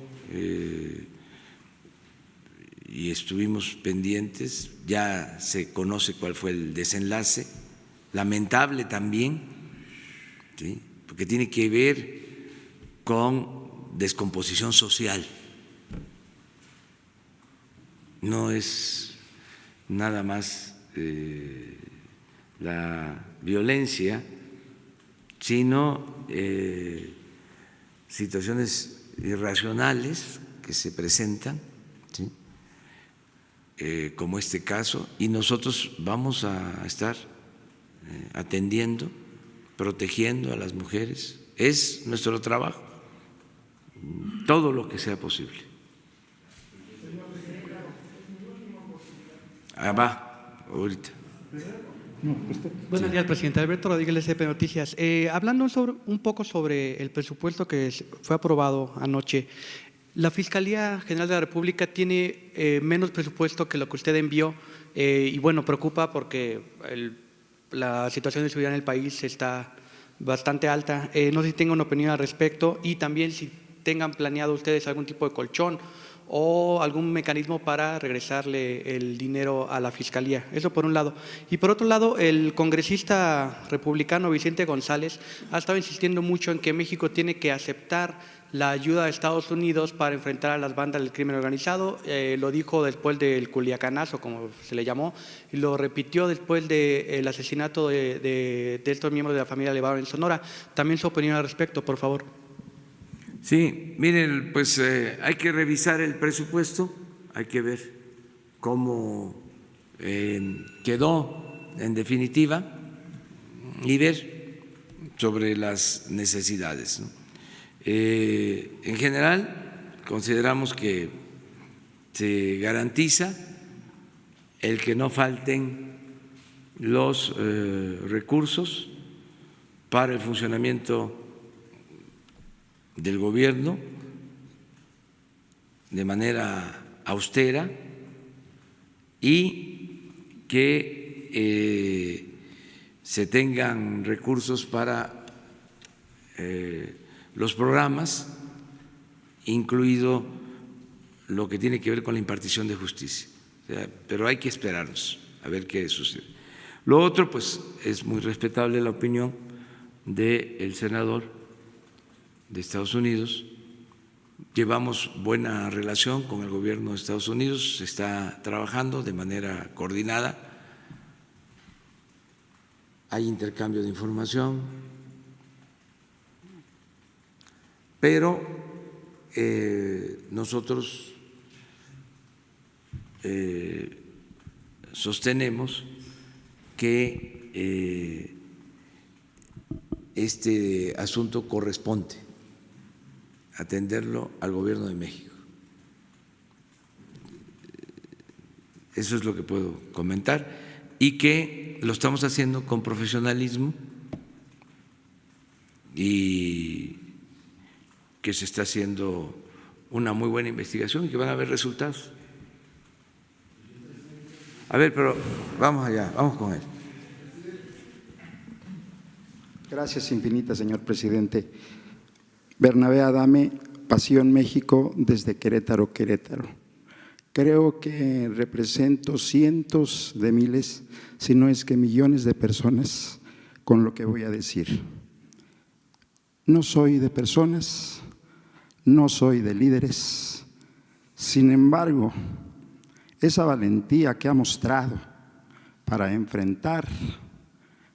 y estuvimos pendientes, ya se conoce cuál fue el desenlace, lamentable también, ¿sí? Porque tiene que ver con descomposición social, no es nada más la violencia, sino situaciones irracionales que se presentan, ¿sí? Como este caso, y nosotros vamos a estar atendiendo, protegiendo a las mujeres. Es nuestro trabajo, todo lo que sea posible. Va, ahorita. Buenos días, presidente. Alberto Rodríguez, CP Noticias. Hablando un poco sobre el presupuesto que fue aprobado anoche, la Fiscalía General de la República tiene menos presupuesto que lo que usted envió y bueno, preocupa porque la situación de seguridad en el país está bastante alta. No sé si tengan una opinión al respecto y también si tengan planeado ustedes algún tipo de colchón o algún mecanismo para regresarle el dinero a la Fiscalía. Eso por un lado. Y por otro lado, el congresista republicano Vicente González ha estado insistiendo mucho en que México tiene que aceptar la ayuda de Estados Unidos para enfrentar a las bandas del crimen organizado. Lo dijo después del Culiacanazo, como se le llamó, y lo repitió después del asesinato de estos miembros de la familia Levarón en Sonora. También su opinión al respecto, por favor. Sí, miren, pues hay que revisar el presupuesto, hay que ver cómo quedó en definitiva y ver sobre las necesidades, ¿no? En general, consideramos que se garantiza el que no falten los recursos para el funcionamiento del gobierno de manera austera y que se tengan recursos para los programas, incluido lo que tiene que ver con la impartición de justicia. O sea, pero hay que esperarnos a ver qué sucede. Lo otro, pues, es muy respetable la opinión del senador de Estados Unidos. Llevamos buena relación con el gobierno de Estados Unidos, se está trabajando de manera coordinada, hay intercambio de información, pero nosotros sostenemos que este asunto corresponde atenderlo al Gobierno de México. Eso es lo que puedo comentar y que lo estamos haciendo con profesionalismo y que se está haciendo una muy buena investigación y que van a haber resultados. A ver, pero vamos allá, vamos con él. Gracias infinitas, señor presidente. Bernabé Adame, Pasión México, desde Querétaro, Querétaro. Creo que represento cientos de miles, si no es que millones de personas con lo que voy a decir. No soy de personas, no soy de líderes. Sin embargo, esa valentía que ha mostrado para enfrentar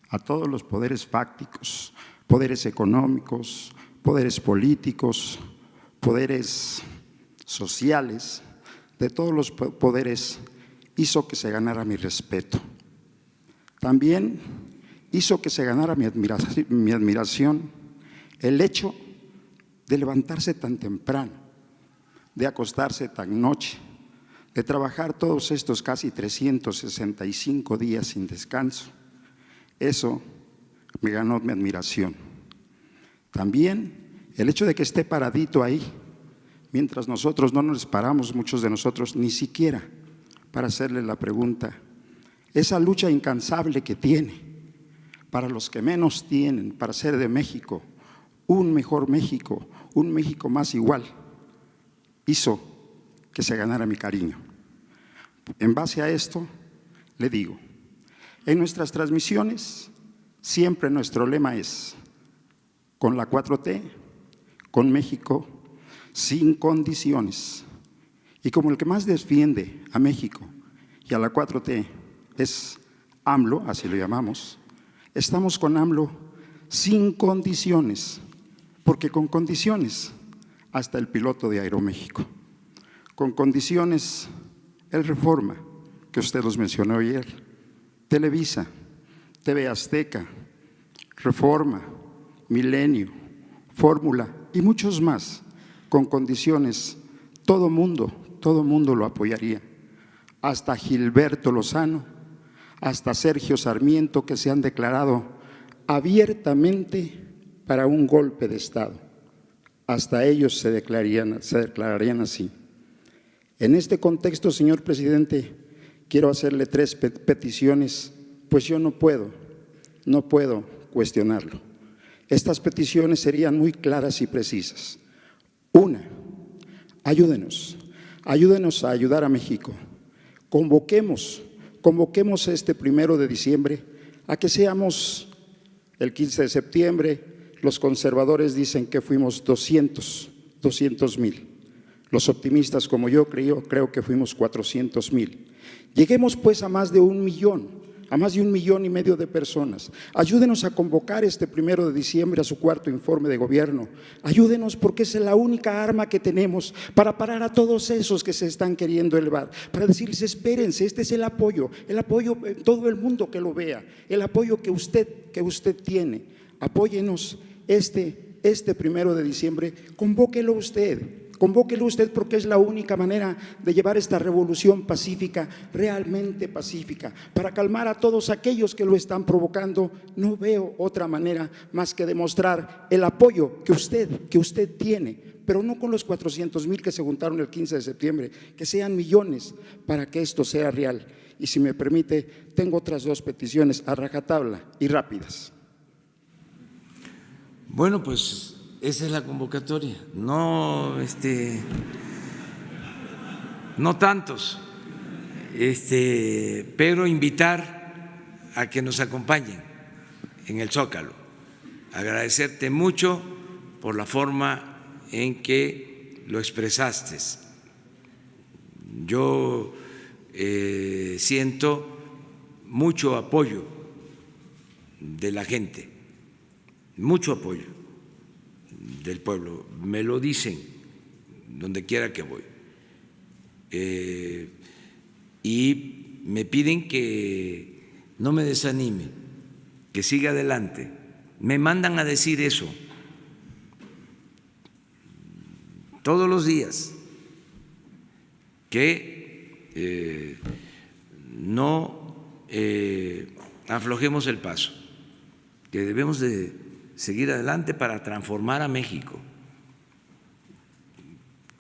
a todos los poderes fácticos, poderes económicos, poderes políticos, poderes sociales, de todos los poderes, hizo que se ganara mi respeto. También hizo que se ganara mi admiración el hecho de levantarse tan temprano, de acostarse tan noche, de trabajar todos estos casi 365 días sin descanso. Eso me ganó mi admiración. También el hecho de que esté paradito ahí, mientras nosotros no nos paramos, muchos de nosotros, ni siquiera para hacerle la pregunta. Esa lucha incansable que tiene para los que menos tienen, para hacer de México un mejor México, un México más igual, hizo que se ganara mi cariño. En base a esto, le digo, en nuestras transmisiones, siempre nuestro lema es, con la 4T, con México, sin condiciones. Y como el que más defiende a México y a la 4T es AMLO, así lo llamamos, estamos con AMLO sin condiciones, porque con condiciones hasta el piloto de Aeroméxico, con condiciones el Reforma, que usted los mencionó ayer, Televisa, TV Azteca, Reforma, Milenio, Fórmula y muchos más, con condiciones, todo mundo lo apoyaría, hasta Gilberto Lozano, hasta Sergio Sarmiento, que se han declarado abiertamente para un golpe de Estado. Hasta ellos se declararían así. En este contexto, señor presidente, quiero hacerle 3 peticiones, pues yo no puedo cuestionarlo. Estas peticiones serían muy claras y precisas. Una, ayúdenos a ayudar a México. Convoquemos este 1 de diciembre a que seamos el 15 de septiembre. Los conservadores dicen que fuimos 200,000. Los optimistas como yo creo que fuimos 400,000. Lleguemos pues a más de 1 millón. A más de 1,5 millones de personas. Ayúdenos a convocar este 1 de diciembre a su 4º informe de gobierno. Ayúdenos porque es la única arma que tenemos para parar a todos esos que se están queriendo elevar, para decirles espérense, este es el apoyo todo el mundo que lo vea, el apoyo que usted tiene. Apóyenos este 1 de diciembre, convóquelo usted porque es la única manera de llevar esta revolución pacífica, realmente pacífica, para calmar a todos aquellos que lo están provocando. No veo otra manera más que demostrar el apoyo que usted tiene, pero no con los 400,000 que se juntaron el 15 de septiembre, que sean millones para que esto sea real. Y si me permite, tengo otras 2 peticiones a rajatabla y rápidas. Bueno, pues esa es la convocatoria, no tantos, pero invitar a que nos acompañen en el Zócalo. Agradecerte mucho por la forma en que lo expresaste. Yo siento mucho apoyo de la gente, mucho apoyo del pueblo, me lo dicen donde quiera que voy, y me piden que no me desanime, que siga adelante. Me mandan a decir eso todos los días, que no aflojemos el paso, que debemos de seguir adelante para transformar a México,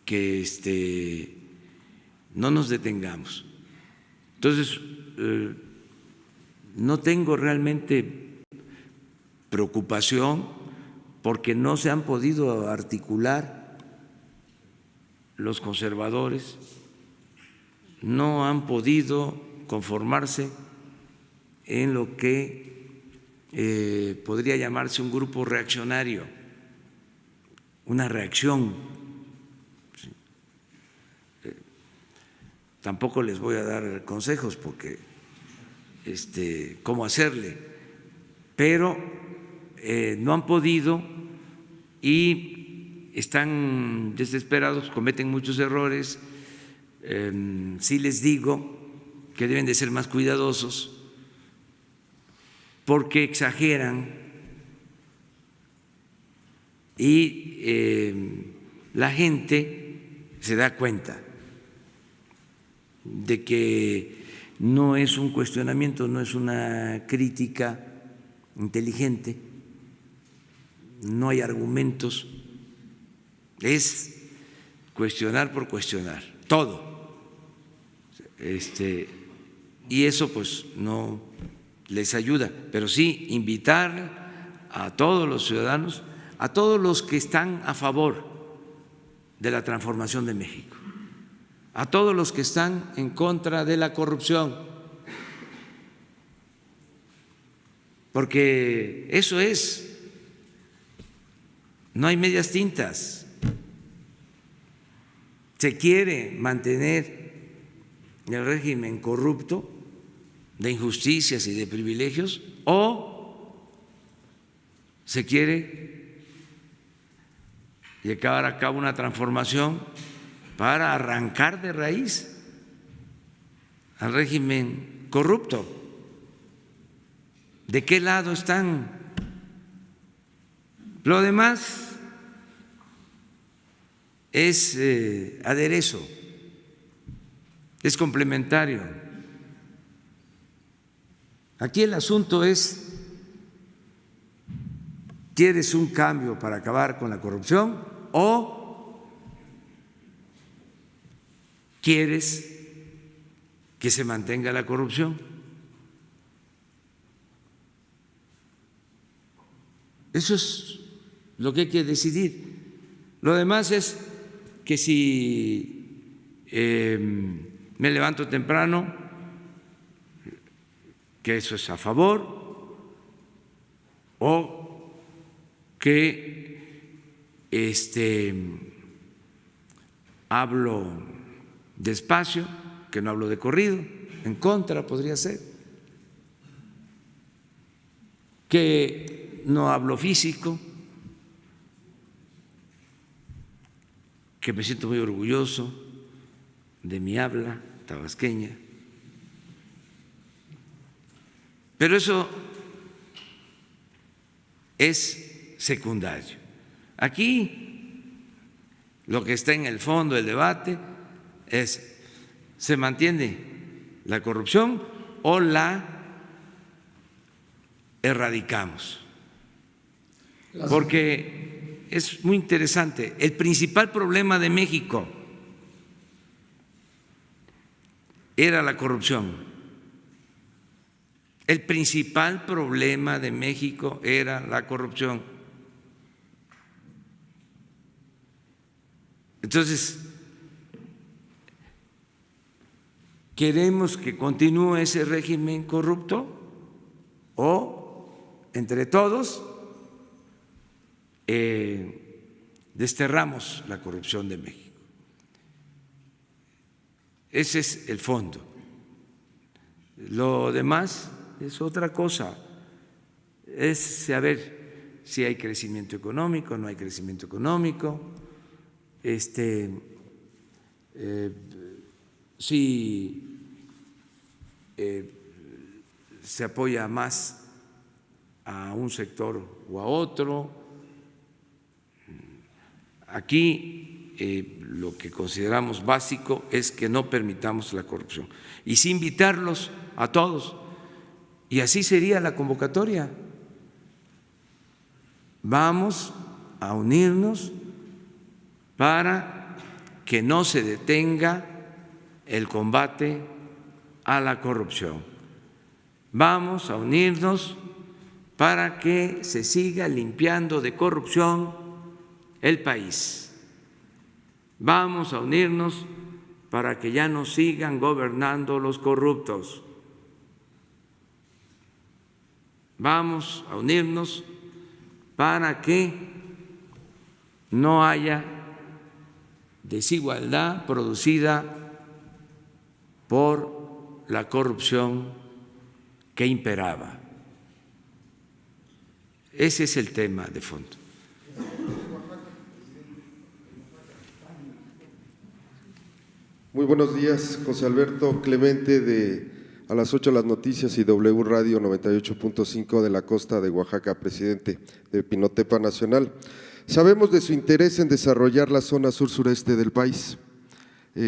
que no nos detengamos. Entonces, no tengo realmente preocupación porque no se han podido articular los conservadores, no han podido conformarse en lo que podría llamarse un grupo reaccionario, una reacción. Tampoco les voy a dar consejos porque cómo hacerle, pero no han podido y están desesperados, cometen muchos errores. Sí les digo que deben de ser más cuidadosos porque exageran y la gente se da cuenta de que no es un cuestionamiento, no es una crítica inteligente, no hay argumentos, es cuestionar por cuestionar, todo. Y eso pues no les ayuda, pero sí invitar a todos los ciudadanos, a todos los que están a favor de la transformación de México, a todos los que están en contra de la corrupción, porque eso es, no hay medias tintas. Se quiere mantener el régimen corrupto, de injusticias y de privilegios, o se quiere llevar a cabo una transformación para arrancar de raíz al régimen corrupto. ¿De qué lado están? Lo demás es aderezo, es complementario. Aquí el asunto es: ¿quieres un cambio para acabar con la corrupción o quieres que se mantenga la corrupción? Eso es lo que hay que decidir. Lo demás es que si me levanto temprano, que eso es a favor, o que hablo despacio, que no hablo de corrido, en contra podría ser, que no hablo físico, que me siento muy orgulloso de mi habla tabasqueña. Pero eso es secundario. Aquí lo que está en el fondo del debate es: ¿se mantiene la corrupción o la erradicamos? Porque es muy interesante. El principal problema de México era la corrupción. El principal problema de México era la corrupción. Entonces, ¿queremos que continúe ese régimen corrupto o entre todos desterramos la corrupción de México? Ese es el fondo. Lo demás es otra cosa, es saber si hay crecimiento económico, no hay crecimiento económico, si se apoya más a un sector o a otro. Aquí lo que consideramos básico es que no permitamos la corrupción y sí invitarlos a todos, y así sería la convocatoria. Vamos a unirnos para que no se detenga el combate a la corrupción. Vamos a unirnos para que se siga limpiando de corrupción el país. Vamos a unirnos para que ya no sigan gobernando los corruptos. Vamos a unirnos para que no haya desigualdad producida por la corrupción que imperaba. Ese es el tema de fondo. Muy buenos días, José Alberto Clemente de A las 8 las noticias y W Radio 98.5 de la costa de Oaxaca, presidente de Pinotepa Nacional. Sabemos de su interés en desarrollar la zona sur-sureste del país,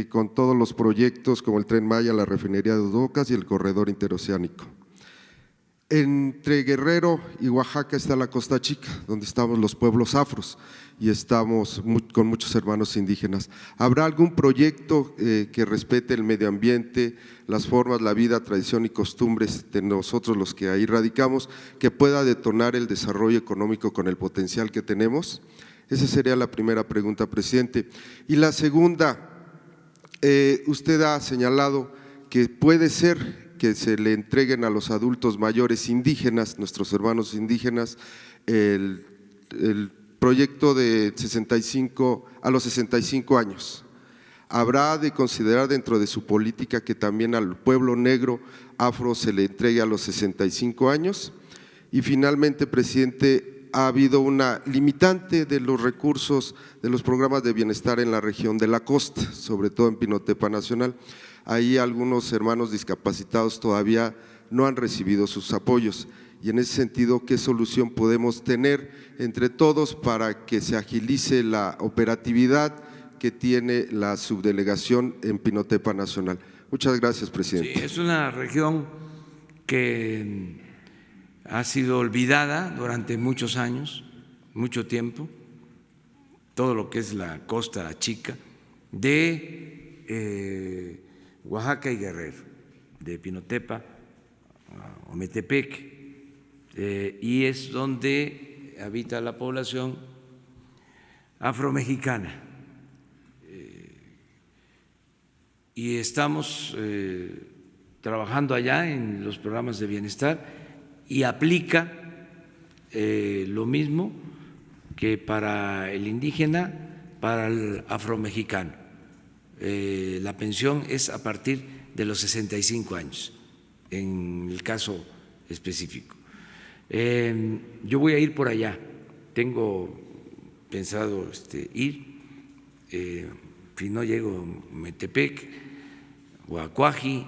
con todos los proyectos como el Tren Maya, la refinería de Dos Bocas y el corredor interoceánico. Entre Guerrero y Oaxaca está la Costa Chica, donde estamos los pueblos afros y estamos con muchos hermanos indígenas. ¿Habrá algún proyecto que respete el medio ambiente, las formas, la vida, tradición y costumbres de nosotros los que ahí radicamos, que pueda detonar el desarrollo económico con el potencial que tenemos? Esa sería la primera pregunta, presidente. Y la segunda, usted ha señalado que puede ser que se le entreguen a los adultos mayores indígenas, nuestros hermanos indígenas, el proyecto de 65 a los 65 años. habrá de considerar dentro de su política que también al pueblo negro afro se le entregue a los 65 años. Y finalmente, presidente, ha habido una limitante de los recursos de los programas de bienestar en la región de la costa, sobre todo en Pinotepa Nacional. Ahí algunos hermanos discapacitados todavía no han recibido sus apoyos. Y en ese sentido, ¿qué solución podemos tener entre todos para que se agilice la operatividad que tiene la subdelegación en Pinotepa Nacional? Muchas gracias, presidente. Sí, es una región que ha sido olvidada durante muchos años, mucho tiempo, todo lo que es la costa chica de Oaxaca y Guerrero, de Pinotepa a Ometepec, y es donde habita la población afromexicana. Y estamos trabajando allá en los programas de bienestar y aplica lo mismo que para el indígena, para el afromexicano. La pensión es a partir de los 65 años, en el caso específico. Yo voy a ir por allá, tengo pensado ir, si no llego a Metepec o a Cuaji,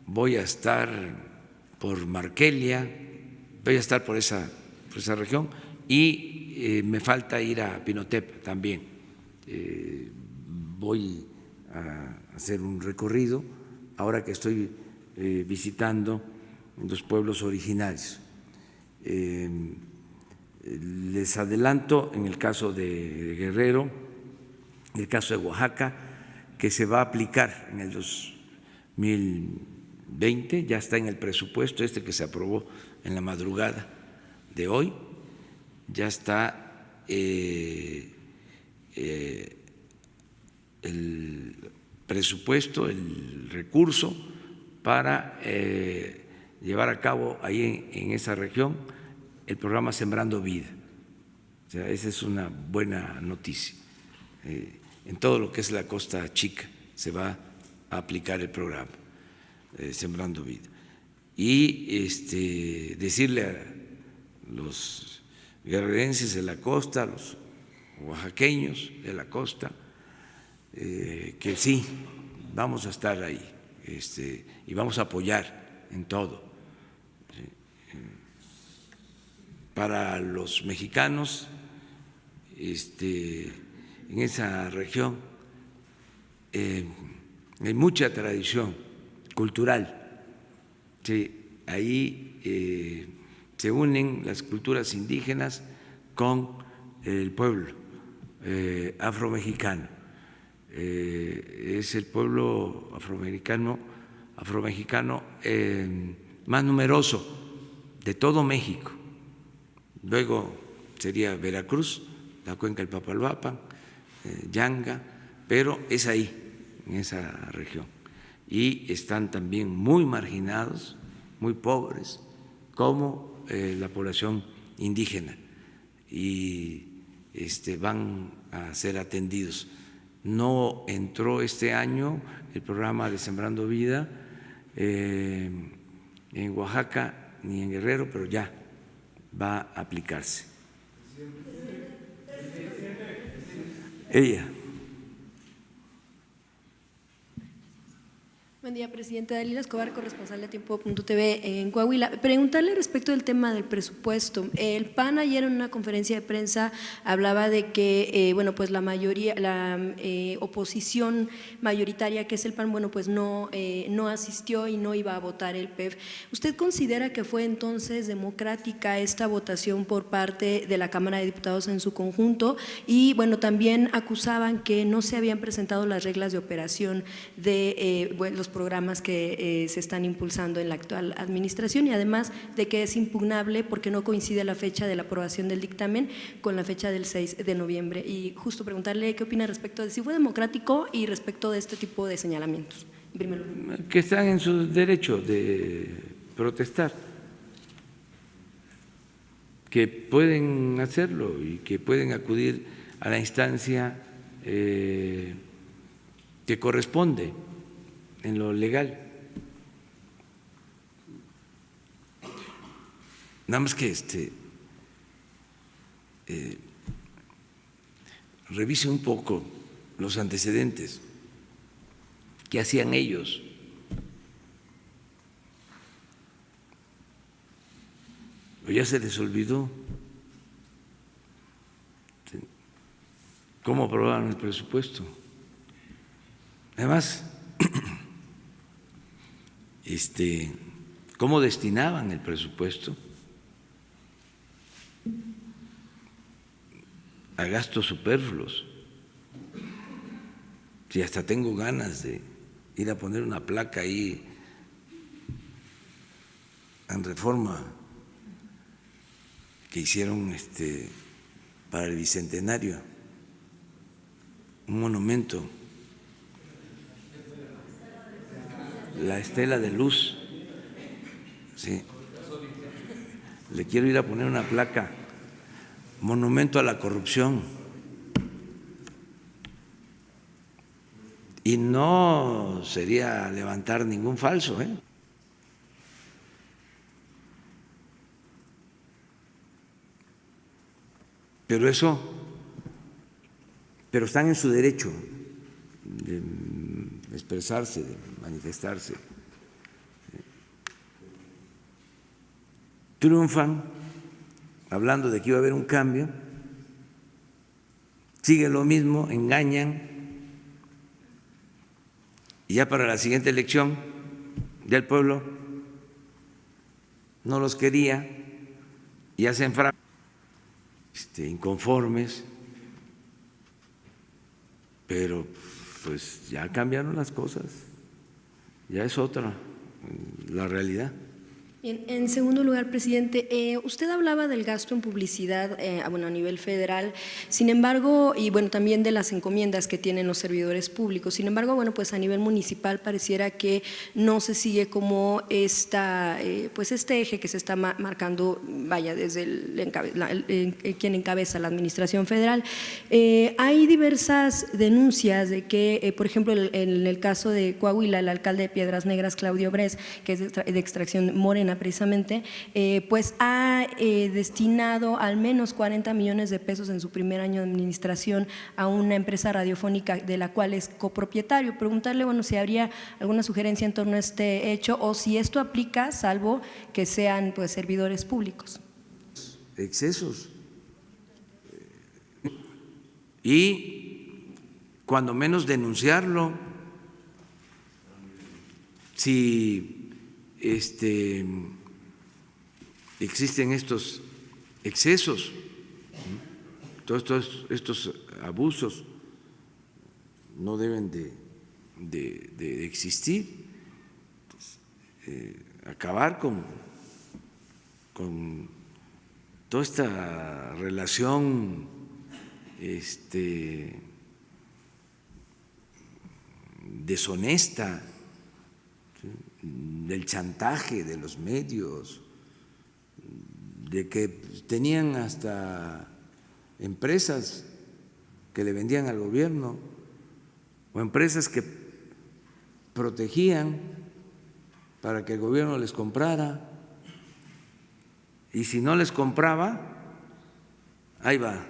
voy a estar por Marquelia, voy a estar por esa región y me falta ir a Pinotepa también. Voy a hacer un recorrido ahora que estoy visitando los pueblos originarios. Les adelanto en el caso de Guerrero, en el caso de Oaxaca, que se va a aplicar en el 2020, ya está en el presupuesto que se aprobó en la madrugada de hoy, ya está el presupuesto, el recurso para llevar a cabo ahí en esa región el programa Sembrando Vida. O sea, esa es una buena noticia. En todo lo que es la Costa Chica se va a aplicar el programa Sembrando Vida. Y decirle a los guerrerenses de la costa, a los oaxaqueños de la costa, que sí, vamos a estar ahí y vamos a apoyar en todo. Para los mexicanos, en esa región hay mucha tradición cultural. Sí, ahí se unen las culturas indígenas con el pueblo afromexicano. Es el pueblo afromexicano más numeroso de todo México. Luego sería Veracruz, la cuenca del Papaloapan, Yanga, pero es ahí, en esa región. Y están también muy marginados, muy pobres, como la población indígena, y van a ser atendidos. No entró este año el programa de Sembrando Vida en Oaxaca ni en Guerrero, pero ya va a aplicarse. Ella. Buen día, presidenta. Dalila Escobar, corresponsal de Tiempo.tv en Coahuila. Preguntarle respecto del tema del presupuesto. El PAN ayer en una conferencia de prensa hablaba de que, bueno, pues la mayoría, la oposición mayoritaria, que es el PAN, bueno, pues no asistió y no iba a votar el PEF. ¿Usted considera que fue entonces democrática esta votación por parte de la Cámara de Diputados en su conjunto? Y, bueno, también acusaban que no se habían presentado las reglas de operación de los programas que se están impulsando en la actual administración, y además de que es impugnable porque no coincide la fecha de la aprobación del dictamen con la fecha del 6 de noviembre. Y justo preguntarle qué opina respecto de si fue democrático y respecto de este tipo de señalamientos. En primer lugar. Que están en su derecho de protestar, que pueden hacerlo y que pueden acudir a la instancia que corresponde en lo legal. Nada más que revise un poco los antecedentes que hacían ellos. ¿O ya se les olvidó cómo aprobaron el presupuesto? Además, cómo destinaban el presupuesto a gastos superfluos. Si hasta tengo ganas de ir a poner una placa ahí en Reforma que hicieron para el Bicentenario, un monumento, la Estela de Luz, sí. Le quiero ir a poner una placa, monumento a la corrupción. Y no sería levantar ningún falso, ¿eh? Pero están en su derecho de expresarse, de manifestarse. Triunfan hablando de que iba a haber un cambio, sigue lo mismo, engañan, y ya para la siguiente elección ya el pueblo no los quería y hacen fraude, inconformes, pero pues ya cambiaron las cosas, ya es otra la realidad. Bien, en segundo lugar, presidente, usted hablaba del gasto en publicidad a nivel federal, sin embargo, y bueno, también de las encomiendas que tienen los servidores públicos. Sin embargo, bueno, pues a nivel municipal pareciera que no se sigue como este eje que se está marcando, vaya, desde quien encabeza la administración federal. Hay diversas denuncias de que, por ejemplo, en el caso de Coahuila, el alcalde de Piedras Negras, Claudio Bres, que es de extracción morena precisamente, pues ha destinado al menos 40 millones de pesos en su primer año de administración a una empresa radiofónica de la cual es copropietario. Preguntarle, bueno, si habría alguna sugerencia en torno a este hecho o si esto aplica, salvo que sean pues servidores públicos. Excesos. Y cuando menos denunciarlo. Si existen estos excesos, todos estos abusos no deben de existir. Acabar con toda esta relación deshonesta, del chantaje de los medios, de que tenían hasta empresas que le vendían al gobierno o empresas que protegían para que el gobierno les comprara, y si no les compraba, ahí va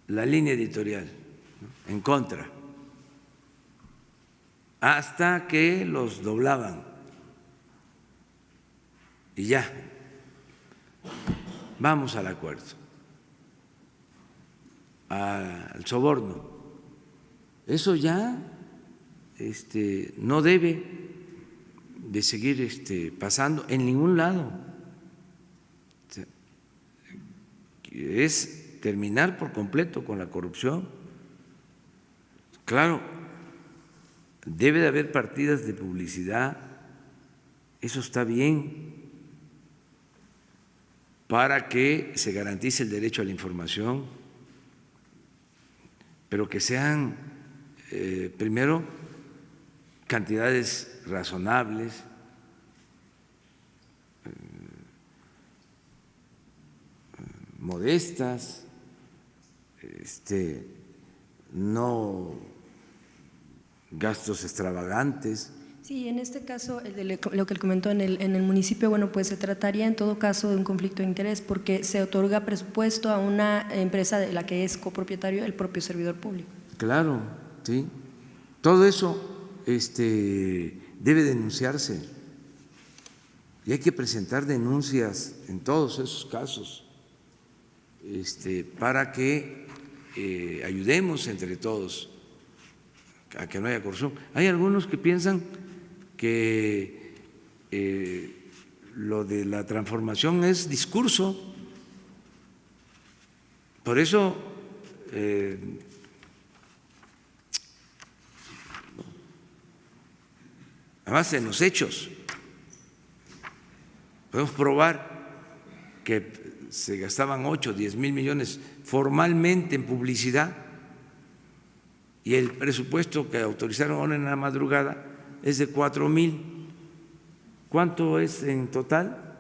la línea editorial en contra, hasta que los doblaban y ya, vamos al acuerdo, al soborno. Eso ya no debe de seguir pasando en ningún lado. O sea, es terminar por completo con la corrupción. Claro, debe de haber partidas de publicidad, eso está bien, para que se garantice el derecho a la información, pero que sean primero cantidades razonables, modestas, no gastos extravagantes. Sí, en este caso, lo que él comentó en el municipio, bueno, pues se trataría en todo caso de un conflicto de interés porque se otorga presupuesto a una empresa de la que es copropietario el propio servidor público. Claro, sí. Todo eso debe denunciarse y hay que presentar denuncias en todos esos casos para que ayudemos entre todos a que no haya corrupción. Hay algunos que piensan que lo de la transformación es discurso. Por eso además en los hechos podemos probar que se gastaban 8, 10 mil millones formalmente en publicidad y el presupuesto que autorizaron ahora en la madrugada es de 4,000. ¿Cuánto es en total?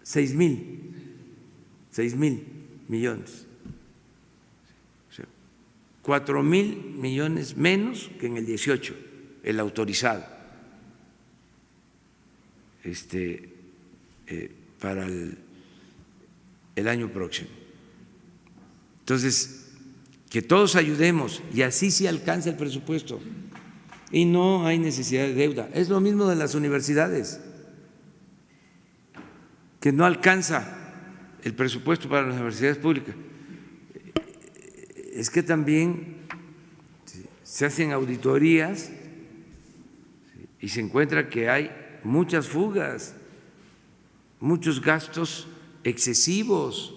6,000 millones. O sea, 4,000 millones menos que en el 18, el autorizado, para el año próximo. Entonces, que todos ayudemos y así sí alcanza el presupuesto y no hay necesidad de deuda. Es lo mismo de las universidades, que no alcanza el presupuesto para las universidades públicas. Es que también se hacen auditorías y se encuentra que hay muchas fugas, muchos gastos excesivos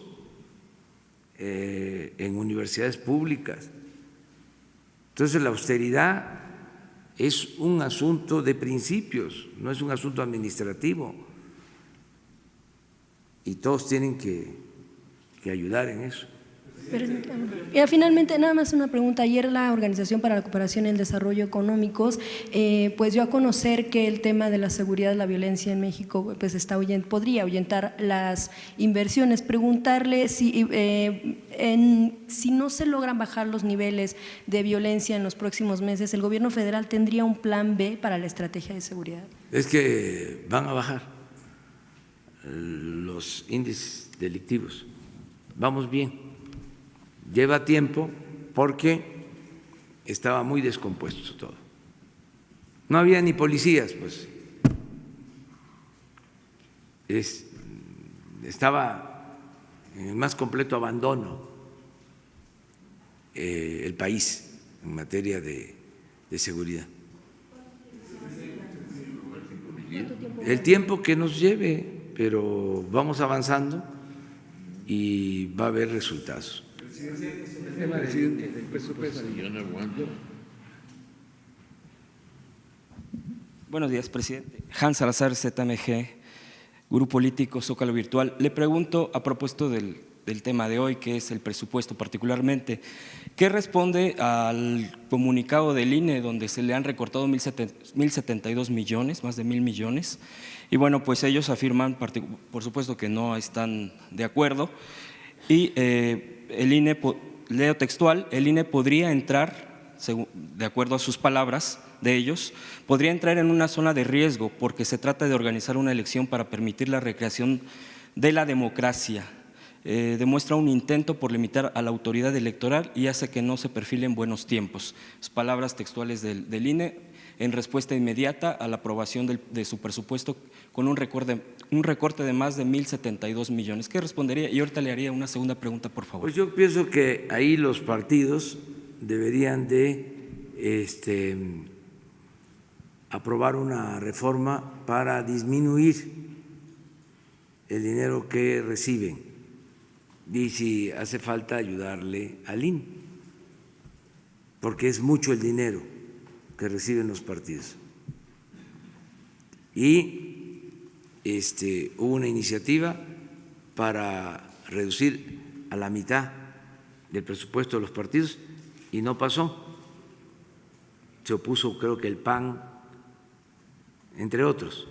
en universidades públicas. Entonces la austeridad es un asunto de principios, no es un asunto administrativo y todos tienen que ayudar en eso. Pero, finalmente, nada más una pregunta. Ayer la Organización para la Cooperación y el Desarrollo Económicos pues dio a conocer que el tema de la seguridad y la violencia en México pues podría ahuyentar las inversiones. Preguntarle si no se logran bajar los niveles de violencia en los próximos meses, ¿el gobierno federal tendría un plan B para la estrategia de seguridad? Es que van a bajar los índices delictivos. Vamos bien. Lleva tiempo porque estaba muy descompuesto todo. No había ni policías, pues. Estaba en el más completo abandono el país en materia de seguridad. El tiempo que nos lleve, pero vamos avanzando y va a haber resultados. Buenos días, presidente. Hans Salazar, ZMG, Grupo Político Zócalo Virtual. Le pregunto a propósito del tema de hoy, que es el presupuesto particularmente, ¿qué responde al comunicado del INE donde se le han recortado 1,072 millones, más de 1,000 millones? Y bueno, pues ellos afirman, por supuesto que no están de acuerdo y el INE, leo textual, el INE podría entrar, de acuerdo a sus palabras de ellos, podría entrar en una zona de riesgo porque se trata de organizar una elección para permitir la recreación de la democracia. Demuestra un intento por limitar a la autoridad electoral y hace que no se perfilen buenos tiempos. Las palabras textuales del INE en respuesta inmediata a la aprobación de su presupuesto con un recorte de más de 1,072 millones. ¿Qué respondería? Y ahorita le haría una segunda pregunta, por favor. Pues yo pienso que ahí los partidos deberían de aprobar una reforma para disminuir el dinero que reciben y si hace falta ayudarle al INE, porque es mucho el dinero que reciben los partidos. Y hubo una iniciativa para reducir a la mitad del presupuesto de los partidos y no pasó. Se opuso, creo que el PAN, entre otros.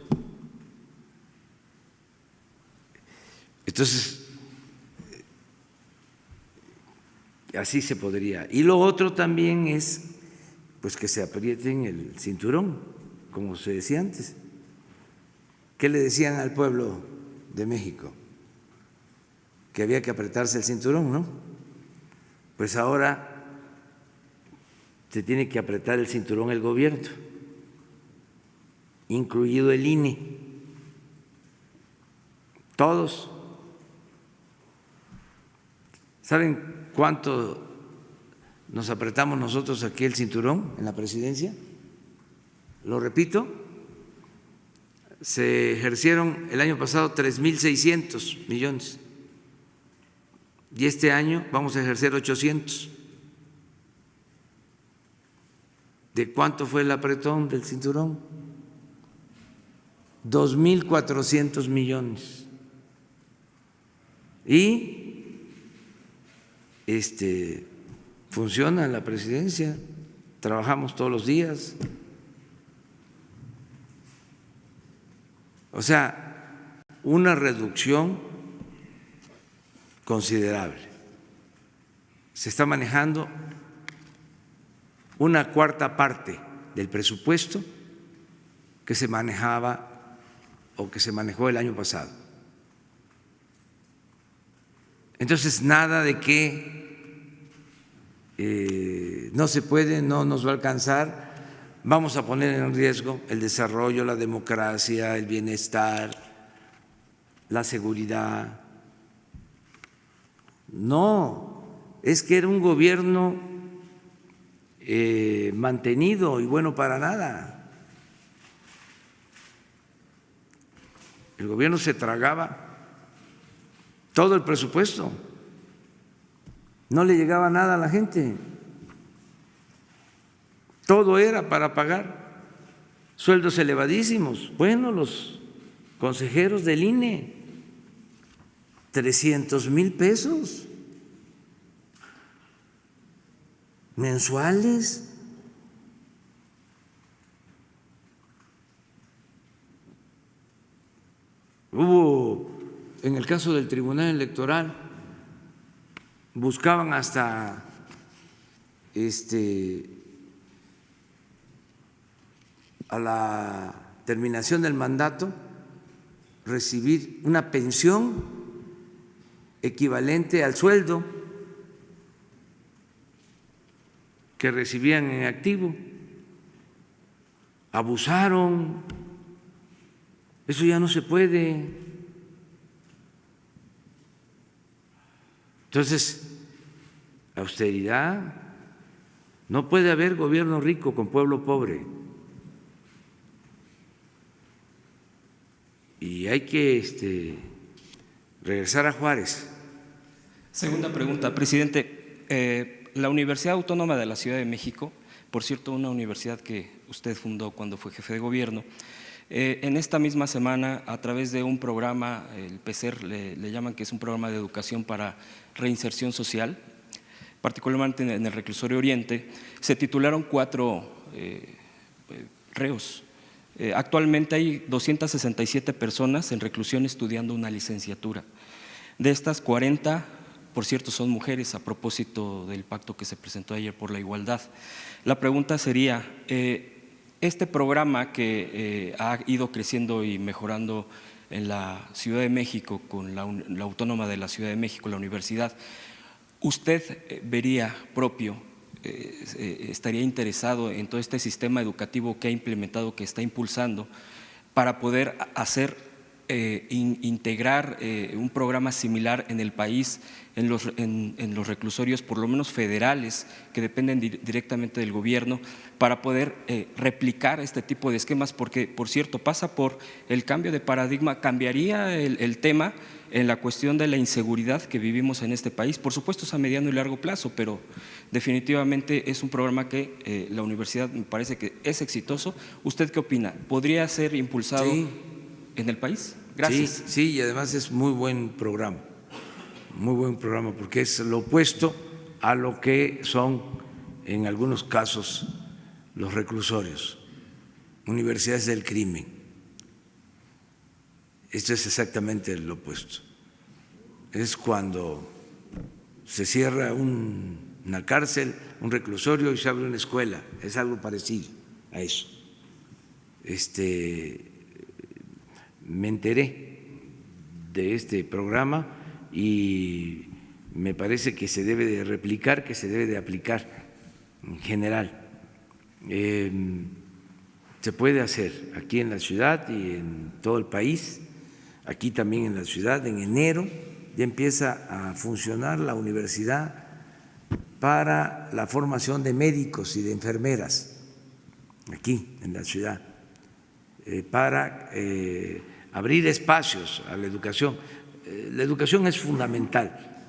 Entonces, Así se podría. Y lo otro también es pues que se aprieten el cinturón, como se decía antes. ¿Qué le decían al pueblo de México? Que había que apretarse el cinturón, ¿no? Pues ahora se tiene que apretar el cinturón el gobierno, incluido el INE. Todos. ¿Saben cuánto nos apretamos nosotros aquí el cinturón en la presidencia? Lo repito, se ejercieron el año pasado 3.600 millones y este año vamos a ejercer 800. ¿De cuánto fue el apretón del cinturón? 2.400 millones. Y funciona la presidencia, trabajamos todos los días. O sea, una reducción considerable. Se está manejando una cuarta parte del presupuesto que se manejaba o que se manejó el año pasado. Entonces, nada de que no se puede, no nos va a alcanzar, vamos a poner en riesgo el desarrollo, la democracia, el bienestar, la seguridad. No, es que era un gobierno mantenido y bueno para nada. El gobierno se tragaba todo el presupuesto, no le llegaba nada a la gente, todo era para pagar sueldos elevadísimos. Bueno, los consejeros del INE, 300,000 pesos mensuales. Hubo, en el caso del Tribunal Electoral, buscaban hasta a la terminación del mandato recibir una pensión equivalente al sueldo que recibían en activo. Abusaron. Eso ya no se puede. Entonces, austeridad. No puede haber gobierno rico con pueblo pobre. Y hay que regresar a Juárez. Segunda pregunta, presidente. La Universidad Autónoma de la Ciudad de México, por cierto, una universidad que usted fundó cuando fue jefe de gobierno, en esta misma semana, a través de un programa, el PECER le llaman, que es un programa de educación para reinserción social, particularmente en el Reclusorio Oriente, se titularon 4 reos. Actualmente hay 267 personas en reclusión estudiando una licenciatura. De estas, 40, por cierto, son mujeres, a propósito del pacto que se presentó ayer por la igualdad. La pregunta sería, este programa que ha ido creciendo y mejorando en la Ciudad de México, con la Autónoma de la Ciudad de México, la universidad, ¿usted vería propio, estaría interesado en todo este sistema educativo que ha implementado, que está impulsando, para poder integrar un programa similar en el país, en los reclusorios, por lo menos federales, que dependen directamente del gobierno, para poder replicar este tipo de esquemas? Porque, por cierto, pasa por el cambio de paradigma. ¿Cambiaría el tema en la cuestión de la inseguridad que vivimos en este país? Por supuesto, es a mediano y largo plazo, pero definitivamente es un programa que la universidad me parece que es exitoso. ¿Usted qué opina? ¿Podría ser impulsado en el país? Gracias. Sí, y además es muy buen programa, porque es lo opuesto a lo que son en algunos casos los reclusorios, universidades del crimen. Esto es exactamente lo opuesto. Es cuando se cierra una cárcel, un reclusorio y se abre una escuela, es algo parecido a eso. Me enteré de este programa y me parece que se debe de replicar, que se debe de aplicar en general. Se puede hacer aquí en la ciudad y en todo el país, aquí también en la ciudad. En enero ya empieza a funcionar la universidad para la formación de médicos y de enfermeras aquí en la ciudad, para abrir espacios a la educación. La educación es fundamental,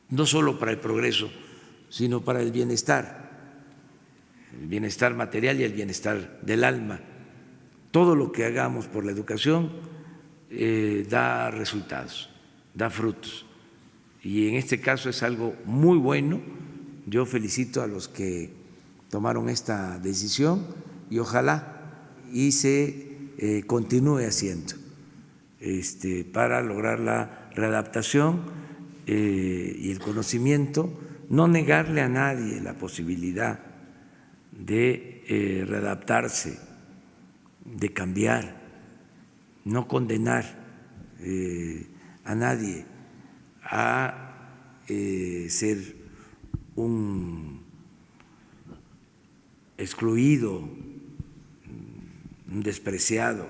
no solo para el progreso, sino para el bienestar material y el bienestar del alma. Todo lo que hagamos por la educación da resultados, da frutos. Y en este caso es algo muy bueno. Yo felicito a los que tomaron esta decisión y ojalá y se continúe haciendo para lograr la readaptación y el conocimiento, no negarle a nadie la posibilidad de readaptarse, de cambiar, no condenar a nadie a ser un excluido, un despreciado,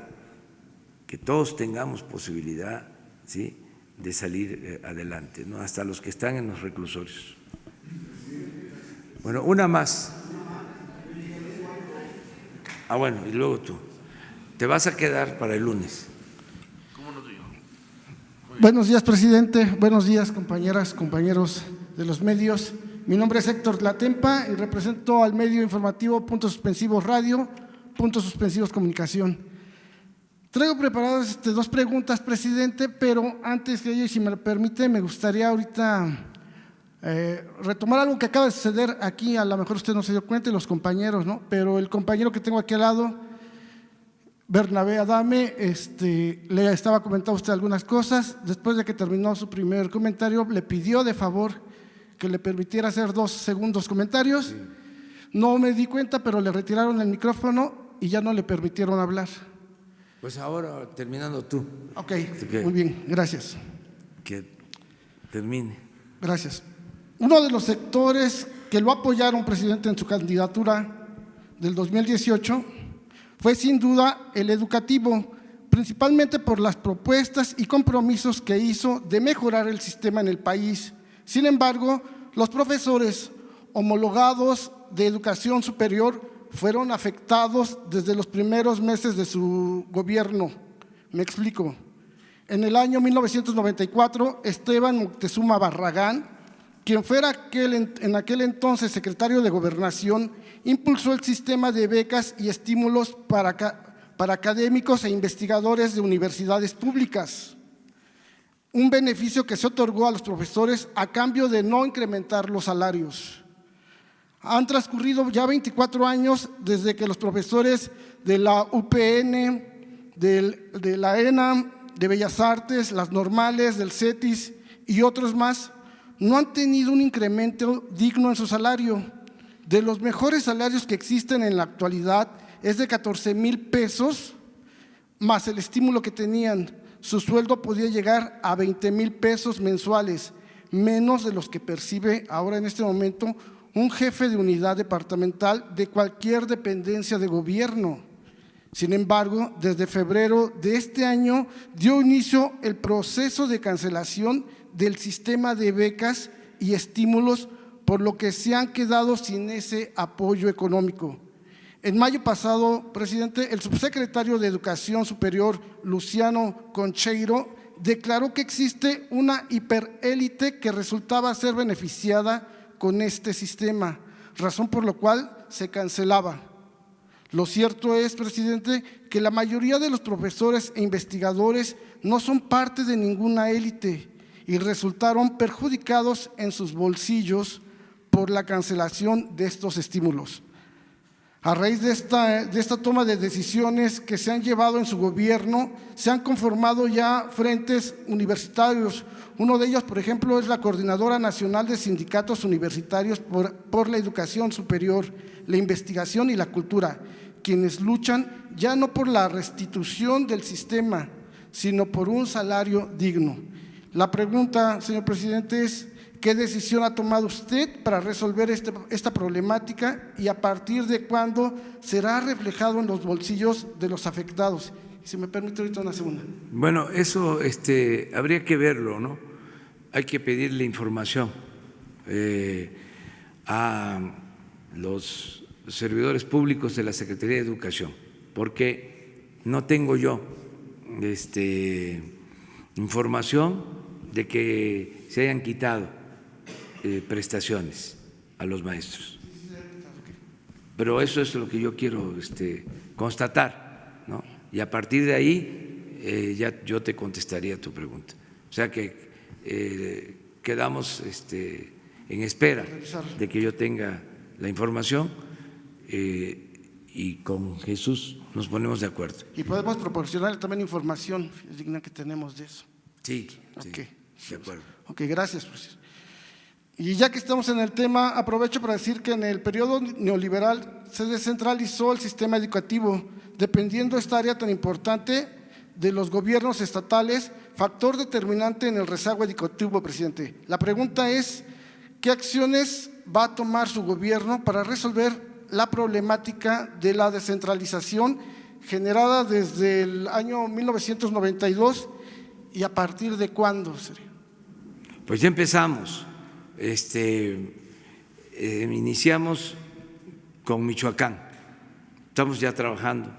que todos tengamos posibilidad, ¿sí?, de salir adelante, ¿no?, hasta los que están en los reclusorios. Bueno, una más. Bueno, y luego tú. Te vas a quedar para el lunes. Buenos días, presidente. Buenos días, compañeras, compañeros de los medios. Mi nombre es Héctor Latempa y represento al medio informativo Puntos Suspensivos Radio, Puntos Suspensivos Comunicación. Traigo preparadas dos preguntas, presidente, pero antes que ello, si me lo permite, me gustaría ahorita retomar algo que acaba de suceder aquí. A lo mejor usted no se dio cuenta y los compañeros, ¿no? Pero el compañero que tengo aquí al lado, Bernabé Adame, le estaba comentando a usted algunas cosas. Después de que terminó su primer comentario, le pidió de favor que le permitiera hacer 2 segundos comentarios. Sí. No me di cuenta, pero le retiraron el micrófono y ya no le permitieron hablar. Pues ahora, terminando tú. Ok, muy bien, gracias. Que termine. Gracias. Uno de los sectores que lo apoyaron, presidente, en su candidatura del 2018 fue sin duda el educativo, principalmente por las propuestas y compromisos que hizo de mejorar el sistema en el país. Sin embargo, los profesores homologados de educación superior fueron afectados desde los primeros meses de su gobierno. Me explico. En el año 1994, Esteban Moctezuma Barragán, quien fuera en aquel entonces secretario de Gobernación, impulsó el sistema de becas y estímulos para académicos e investigadores de universidades públicas, un beneficio que se otorgó a los profesores a cambio de no incrementar los salarios. Han transcurrido ya 24 años desde que los profesores de la UPN, de la ENAM, de Bellas Artes, las normales, del CETIS y otros más no han tenido un incremento digno en su salario. De los mejores salarios que existen en la actualidad es de 14,000 pesos más el estímulo que tenían. Su sueldo podía llegar a 20,000 pesos mensuales, menos de los que percibe ahora en este momento un jefe de unidad departamental de cualquier dependencia de gobierno. Sin embargo, desde febrero de este año dio inicio el proceso de cancelación del sistema de becas y estímulos, por lo que se han quedado sin ese apoyo económico. En mayo pasado, presidente, el subsecretario de Educación Superior, Luciano Concheiro, declaró que existe una hiperélite que resultaba ser beneficiada con este sistema, razón por la cual se cancelaba. Lo cierto es, presidente, que la mayoría de los profesores e investigadores no son parte de ninguna élite y resultaron perjudicados en sus bolsillos por la cancelación de estos estímulos. A raíz de esta toma de decisiones que se han llevado en su gobierno, se han conformado ya frentes universitarios. Uno de ellos, por ejemplo, es la Coordinadora Nacional de Sindicatos Universitarios por la Educación Superior, la Investigación y la Cultura, quienes luchan ya no por la restitución del sistema, sino por un salario digno. La pregunta, señor presidente, es: ¿qué decisión ha tomado usted para resolver esta problemática y a partir de cuándo será reflejado en los bolsillos de los afectados? Si me permite ahorita una segunda. Bueno, eso habría que verlo, ¿no? Hay que pedirle información a los servidores públicos de la Secretaría de Educación, porque no tengo yo información de que se hayan quitado prestaciones a los maestros. Pero eso es lo que yo quiero constatar, ¿no? Y a partir de ahí ya yo te contestaría tu pregunta. O sea que quedamos en espera de que yo tenga la información y con Jesús nos ponemos de acuerdo. Y podemos proporcionarle también información digna que tenemos de eso. Sí, okay. De acuerdo. Ok, gracias, profesor. Y ya que estamos en el tema, aprovecho para decir que en el periodo neoliberal se descentralizó el sistema educativo, dependiendo esta área tan importante de los gobiernos estatales, factor determinante en el rezago educativo, presidente. La pregunta es: ¿qué acciones va a tomar su gobierno para resolver la problemática de la descentralización generada desde el año 1992 y a partir de cuándo sería? Pues ya empezamos. Iniciamos con Michoacán. Estamos ya trabajando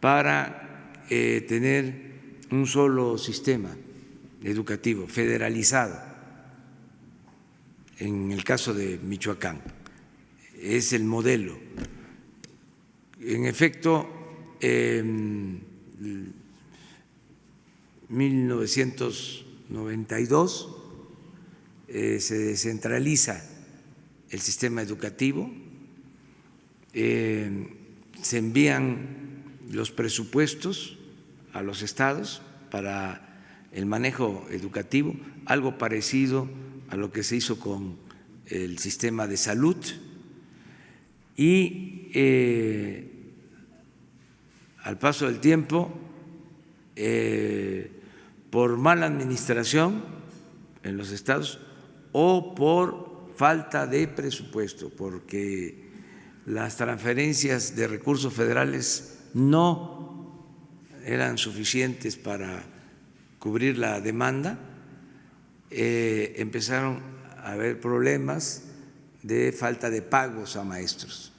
para tener un solo sistema educativo federalizado. En el caso de Michoacán, es el modelo. En efecto, en 1992 se descentraliza el sistema educativo, se envían los presupuestos a los estados para el manejo educativo, algo parecido a lo que se hizo con el sistema de salud, y al paso del tiempo, por mala administración en los estados o por falta de presupuesto, porque las transferencias de recursos federales no eran suficientes para cubrir la demanda, empezaron a haber problemas de falta de pagos a maestros.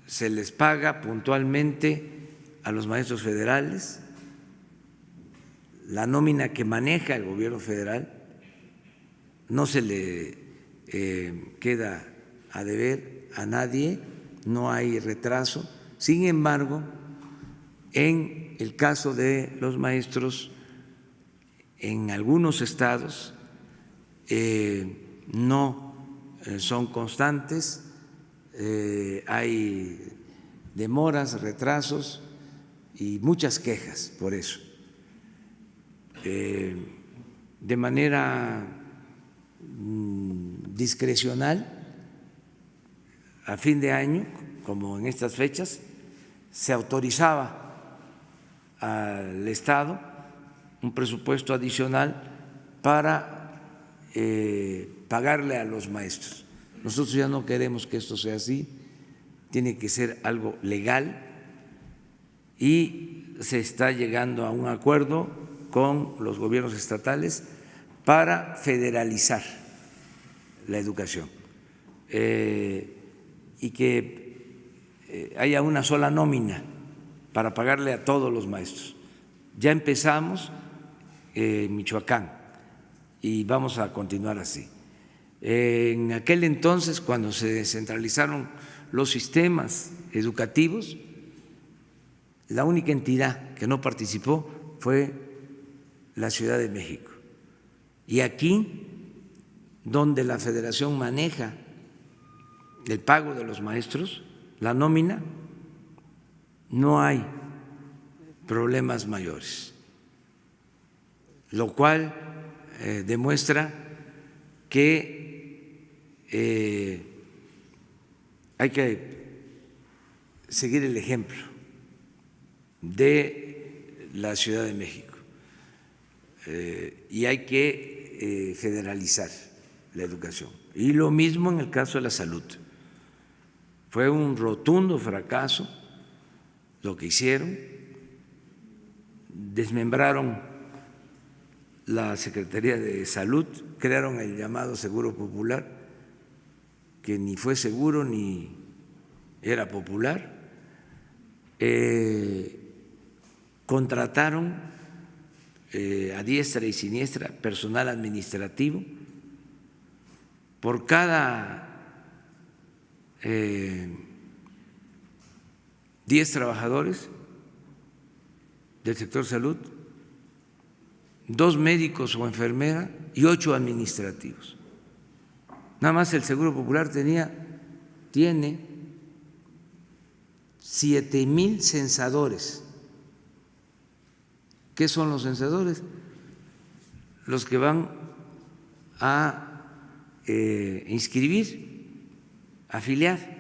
Se les paga puntualmente a los maestros federales, la nómina que maneja el gobierno federal no se le queda a deber a nadie, no hay retraso. Sin embargo, en el caso de los maestros, en algunos estados no son constantes, hay demoras, retrasos y muchas quejas por eso. De manera discrecional, a fin de año, como en estas fechas, se autorizaba al Estado un presupuesto adicional para pagarle a los maestros. Nosotros ya no queremos que esto sea así, tiene que ser algo legal y se está llegando a un acuerdo con los gobiernos estatales para federalizar la educación y que haya una sola nómina para pagarle a todos los maestros. Ya empezamos en Michoacán y vamos a continuar así. En aquel entonces, cuando se descentralizaron los sistemas educativos, la única entidad que no participó fue la Ciudad de México. Y aquí, donde la Federación maneja el pago de los maestros, la nómina, no hay problemas mayores, lo cual demuestra que hay que seguir el ejemplo de la Ciudad de México y hay que federalizar la educación. Y lo mismo en el caso de la salud. Fue un rotundo fracaso lo que hicieron, desmembraron la Secretaría de Salud, crearon el llamado Seguro Popular, que ni fue seguro ni era popular, contrataron a diestra y siniestra personal administrativo. Por cada 10 trabajadores del sector salud, 2 médicos o enfermeras y 8 administrativos. Nada más el Seguro Popular tiene 7,000 censadores. ¿Qué son los censadores? Los que van a inscribir, afiliar.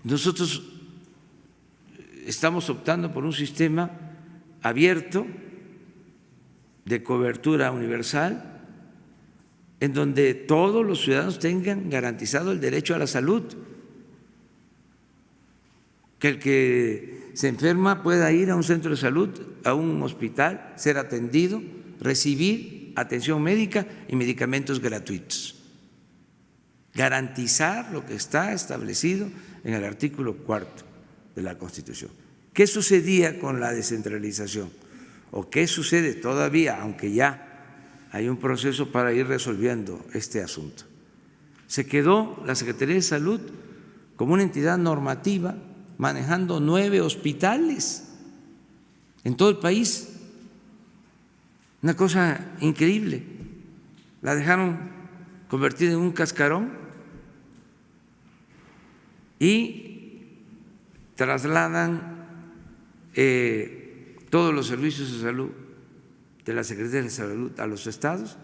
Nosotros estamos optando por un sistema abierto de cobertura universal en donde todos los ciudadanos tengan garantizado el derecho a la salud, que el que se enferma pueda ir a un centro de salud, a un hospital, ser atendido, recibir atención médica y medicamentos gratuitos. Garantizar lo que está establecido en el artículo 4 de la Constitución. ¿Qué sucedía con la descentralización? ¿O qué sucede todavía, aunque ya hay un proceso para ir resolviendo este asunto? Se quedó la Secretaría de Salud como una entidad normativa manejando 9 hospitales en todo el país. Una cosa increíble. La dejaron convertida en un cascarón y trasladan todos los servicios de salud de la Secretaría de Salud a los estados,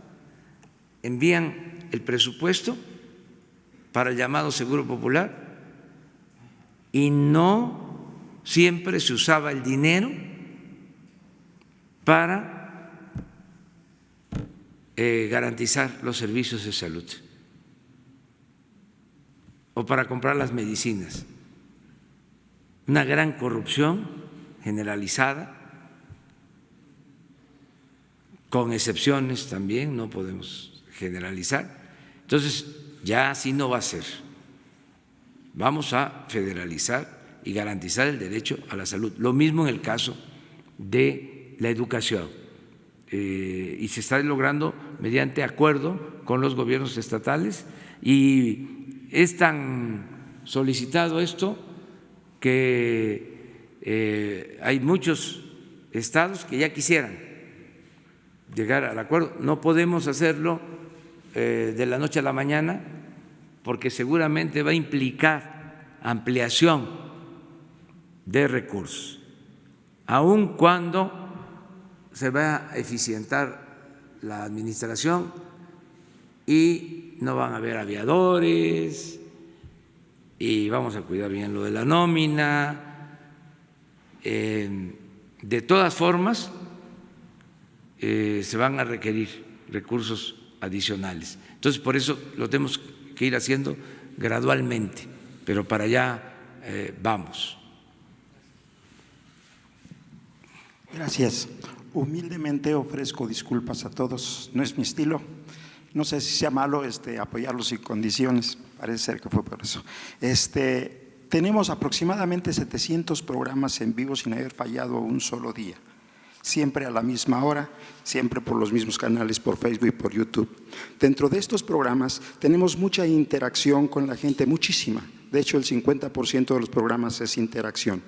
envían el presupuesto para el llamado Seguro Popular y no siempre se usaba el dinero para garantizar los servicios de salud o para comprar las medicinas. Una gran corrupción generalizada, con excepciones también, no podemos generalizar. Entonces, ya así no va a ser. Vamos a federalizar y garantizar el derecho a la salud. Lo mismo en el caso de la educación. Y se está logrando mediante acuerdo con los gobiernos estatales y es tan solicitado esto que hay muchos estados que ya quisieran llegar al acuerdo. No podemos hacerlo de la noche a la mañana porque seguramente va a implicar ampliación de recursos, aun cuando se va a eficientar la administración y no van a haber aviadores y vamos a cuidar bien lo de la nómina. De todas formas, se van a requerir recursos adicionales. Entonces, por eso lo tenemos que ir haciendo gradualmente, pero para allá vamos. Gracias. Humildemente ofrezco disculpas a todos, no es mi estilo. No sé si sea malo apoyarlos sin condiciones, parece ser que fue por eso. Tenemos aproximadamente 700 programas en vivo sin haber fallado un solo día, siempre a la misma hora, siempre por los mismos canales, por Facebook y por YouTube. Dentro de estos programas tenemos mucha interacción con la gente, muchísima. De hecho, el 50% de los programas es interacción.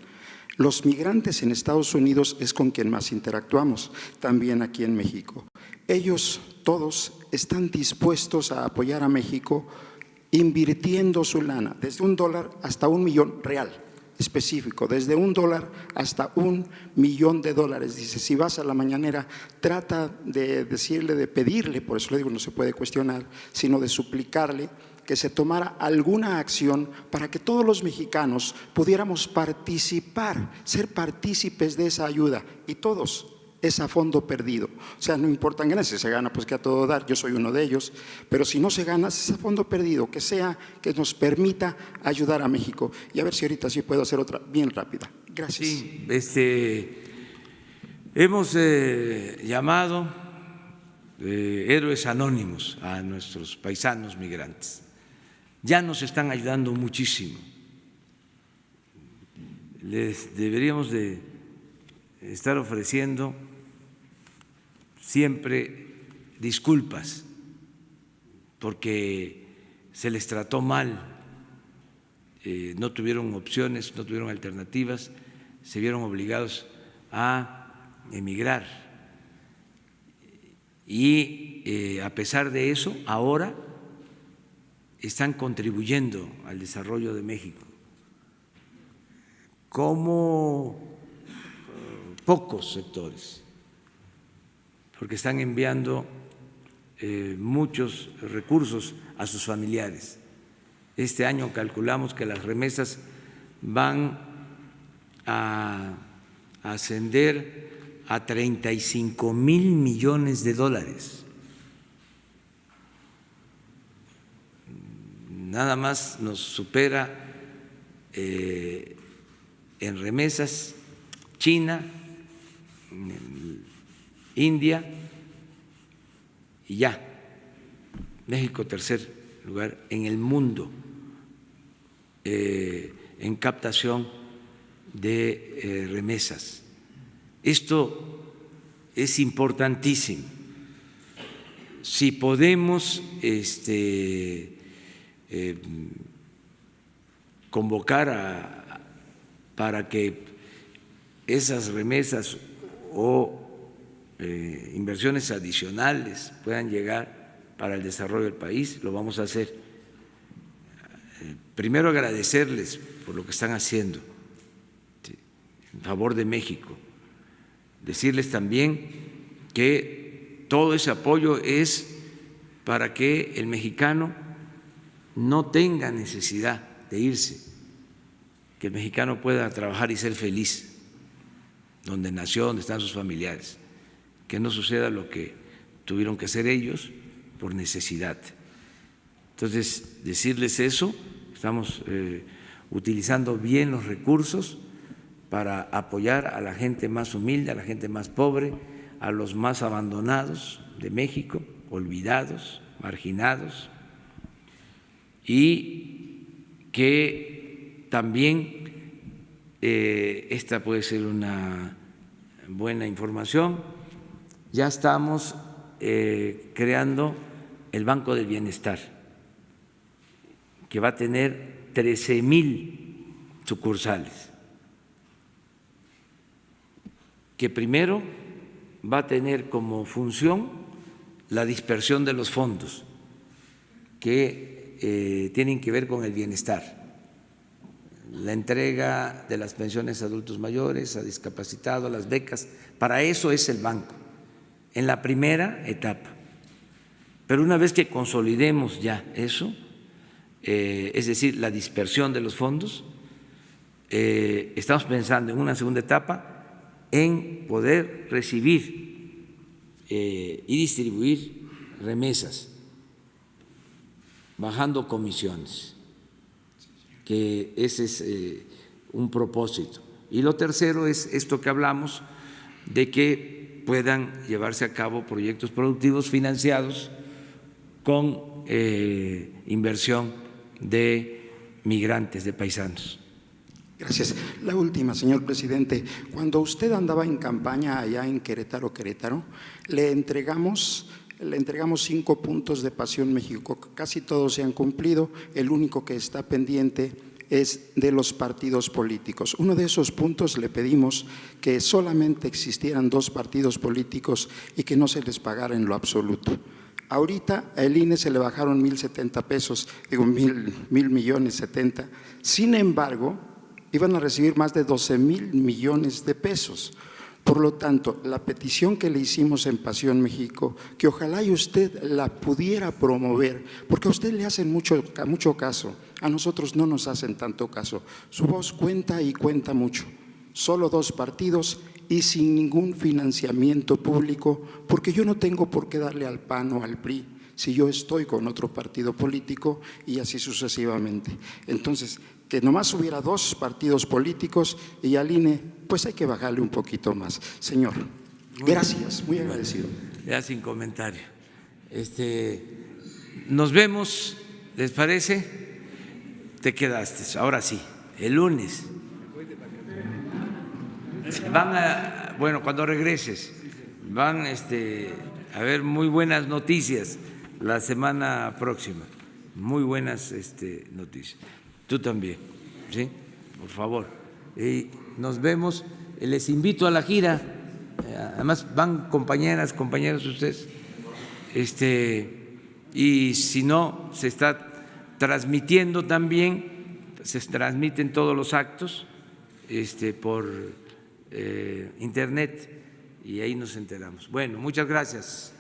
Los migrantes en Estados Unidos es con quien más interactuamos, también aquí en México. Ellos todos están dispuestos a apoyar a México invirtiendo su lana, desde $1 hasta $1 millón real, específico, desde $1 hasta $1 millón. Dice, si vas a la mañanera, trata de decirle, de pedirle, por eso le digo, no se puede cuestionar, sino de suplicarle que se tomara alguna acción para que todos los mexicanos pudiéramos participar, ser partícipes de esa ayuda, y todos. Es a fondo perdido, o sea, no importa ganar, si se gana pues que a todo dar, yo soy uno de ellos, pero si no se gana es a fondo perdido, que sea, que nos permita ayudar a México. Y a ver si ahorita sí puedo hacer otra bien rápida. Gracias. Sí, hemos llamado héroes anónimos a nuestros paisanos migrantes. Ya nos están ayudando muchísimo. Les deberíamos de estar ofreciendo siempre disculpas porque se les trató mal, no tuvieron opciones, no tuvieron alternativas, se vieron obligados a emigrar. Y a pesar de eso, ahora están contribuyendo al desarrollo de México como pocos sectores, porque están enviando muchos recursos a sus familiares. Este año calculamos que las remesas van a ascender a $35,000 millones. Nada más nos supera en remesas China, India y ya. México, tercer lugar en el mundo en captación de remesas. Esto es importantísimo. Si podemos convocar para que esas remesas o inversiones adicionales puedan llegar para el desarrollo del país, lo vamos a hacer. Primero agradecerles por lo que están haciendo en favor de México, decirles también que todo ese apoyo es para que el mexicano no tenga necesidad de irse, que el mexicano pueda trabajar y ser feliz donde nació, donde están sus familiares, que no suceda lo que tuvieron que hacer ellos por necesidad. Entonces, decirles eso, estamos utilizando bien los recursos para apoyar a la gente más humilde, a la gente más pobre, a los más abandonados de México, olvidados, marginados, y que también esta puede ser una buena información. Ya estamos creando el Banco del Bienestar, que va a tener 13,000 sucursales, que primero va a tener como función la dispersión de los fondos que tienen que ver con el bienestar, la entrega de las pensiones a adultos mayores, a discapacitados, las becas. Para eso es el banco, en la primera etapa. Pero una vez que consolidemos ya eso, es decir, la dispersión de los fondos, estamos pensando en una segunda etapa en poder recibir y distribuir remesas, bajando comisiones, que ese es un propósito. Y lo tercero es esto que hablamos, de que puedan llevarse a cabo proyectos productivos financiados con inversión de migrantes, de paisanos. Gracias. La última, señor presidente. Cuando usted andaba en campaña allá en Querétaro, le entregamos 5 puntos de Pasión México. Casi todos se han cumplido. El único que está pendiente es de los partidos políticos. Uno de esos puntos le pedimos que solamente existieran 2 partidos políticos y que no se les pagara en lo absoluto. Ahorita a el INE se le bajaron 1,070 pesos, digo 1,000,000,070. Sin embargo, iban a recibir más de 12,000 millones de pesos. Por lo tanto, la petición que le hicimos en Pasión México, que ojalá y usted la pudiera promover, porque a usted le hacen mucho caso, a nosotros no nos hacen tanto caso. Su voz cuenta y cuenta mucho. Solo 2 partidos y sin ningún financiamiento público, porque yo no tengo por qué darle al PAN o al PRI si yo estoy con otro partido político y así sucesivamente. Entonces, que nomás hubiera 2 partidos políticos y al INE, pues hay que bajarle un poquito más. Señor, gracias, muy agradecido. Ya sin comentario. Nos vemos, ¿les parece? Te quedaste, ahora sí, el lunes. Bueno, cuando regreses, van a haber muy buenas noticias la semana próxima, muy buenas noticias. Tú también, ¿sí? Por favor. Y nos vemos, les invito a la gira, además van compañeras, compañeros ustedes, y si no, se está transmitiendo también, se transmiten todos los actos por internet y ahí nos enteramos. Bueno, muchas gracias.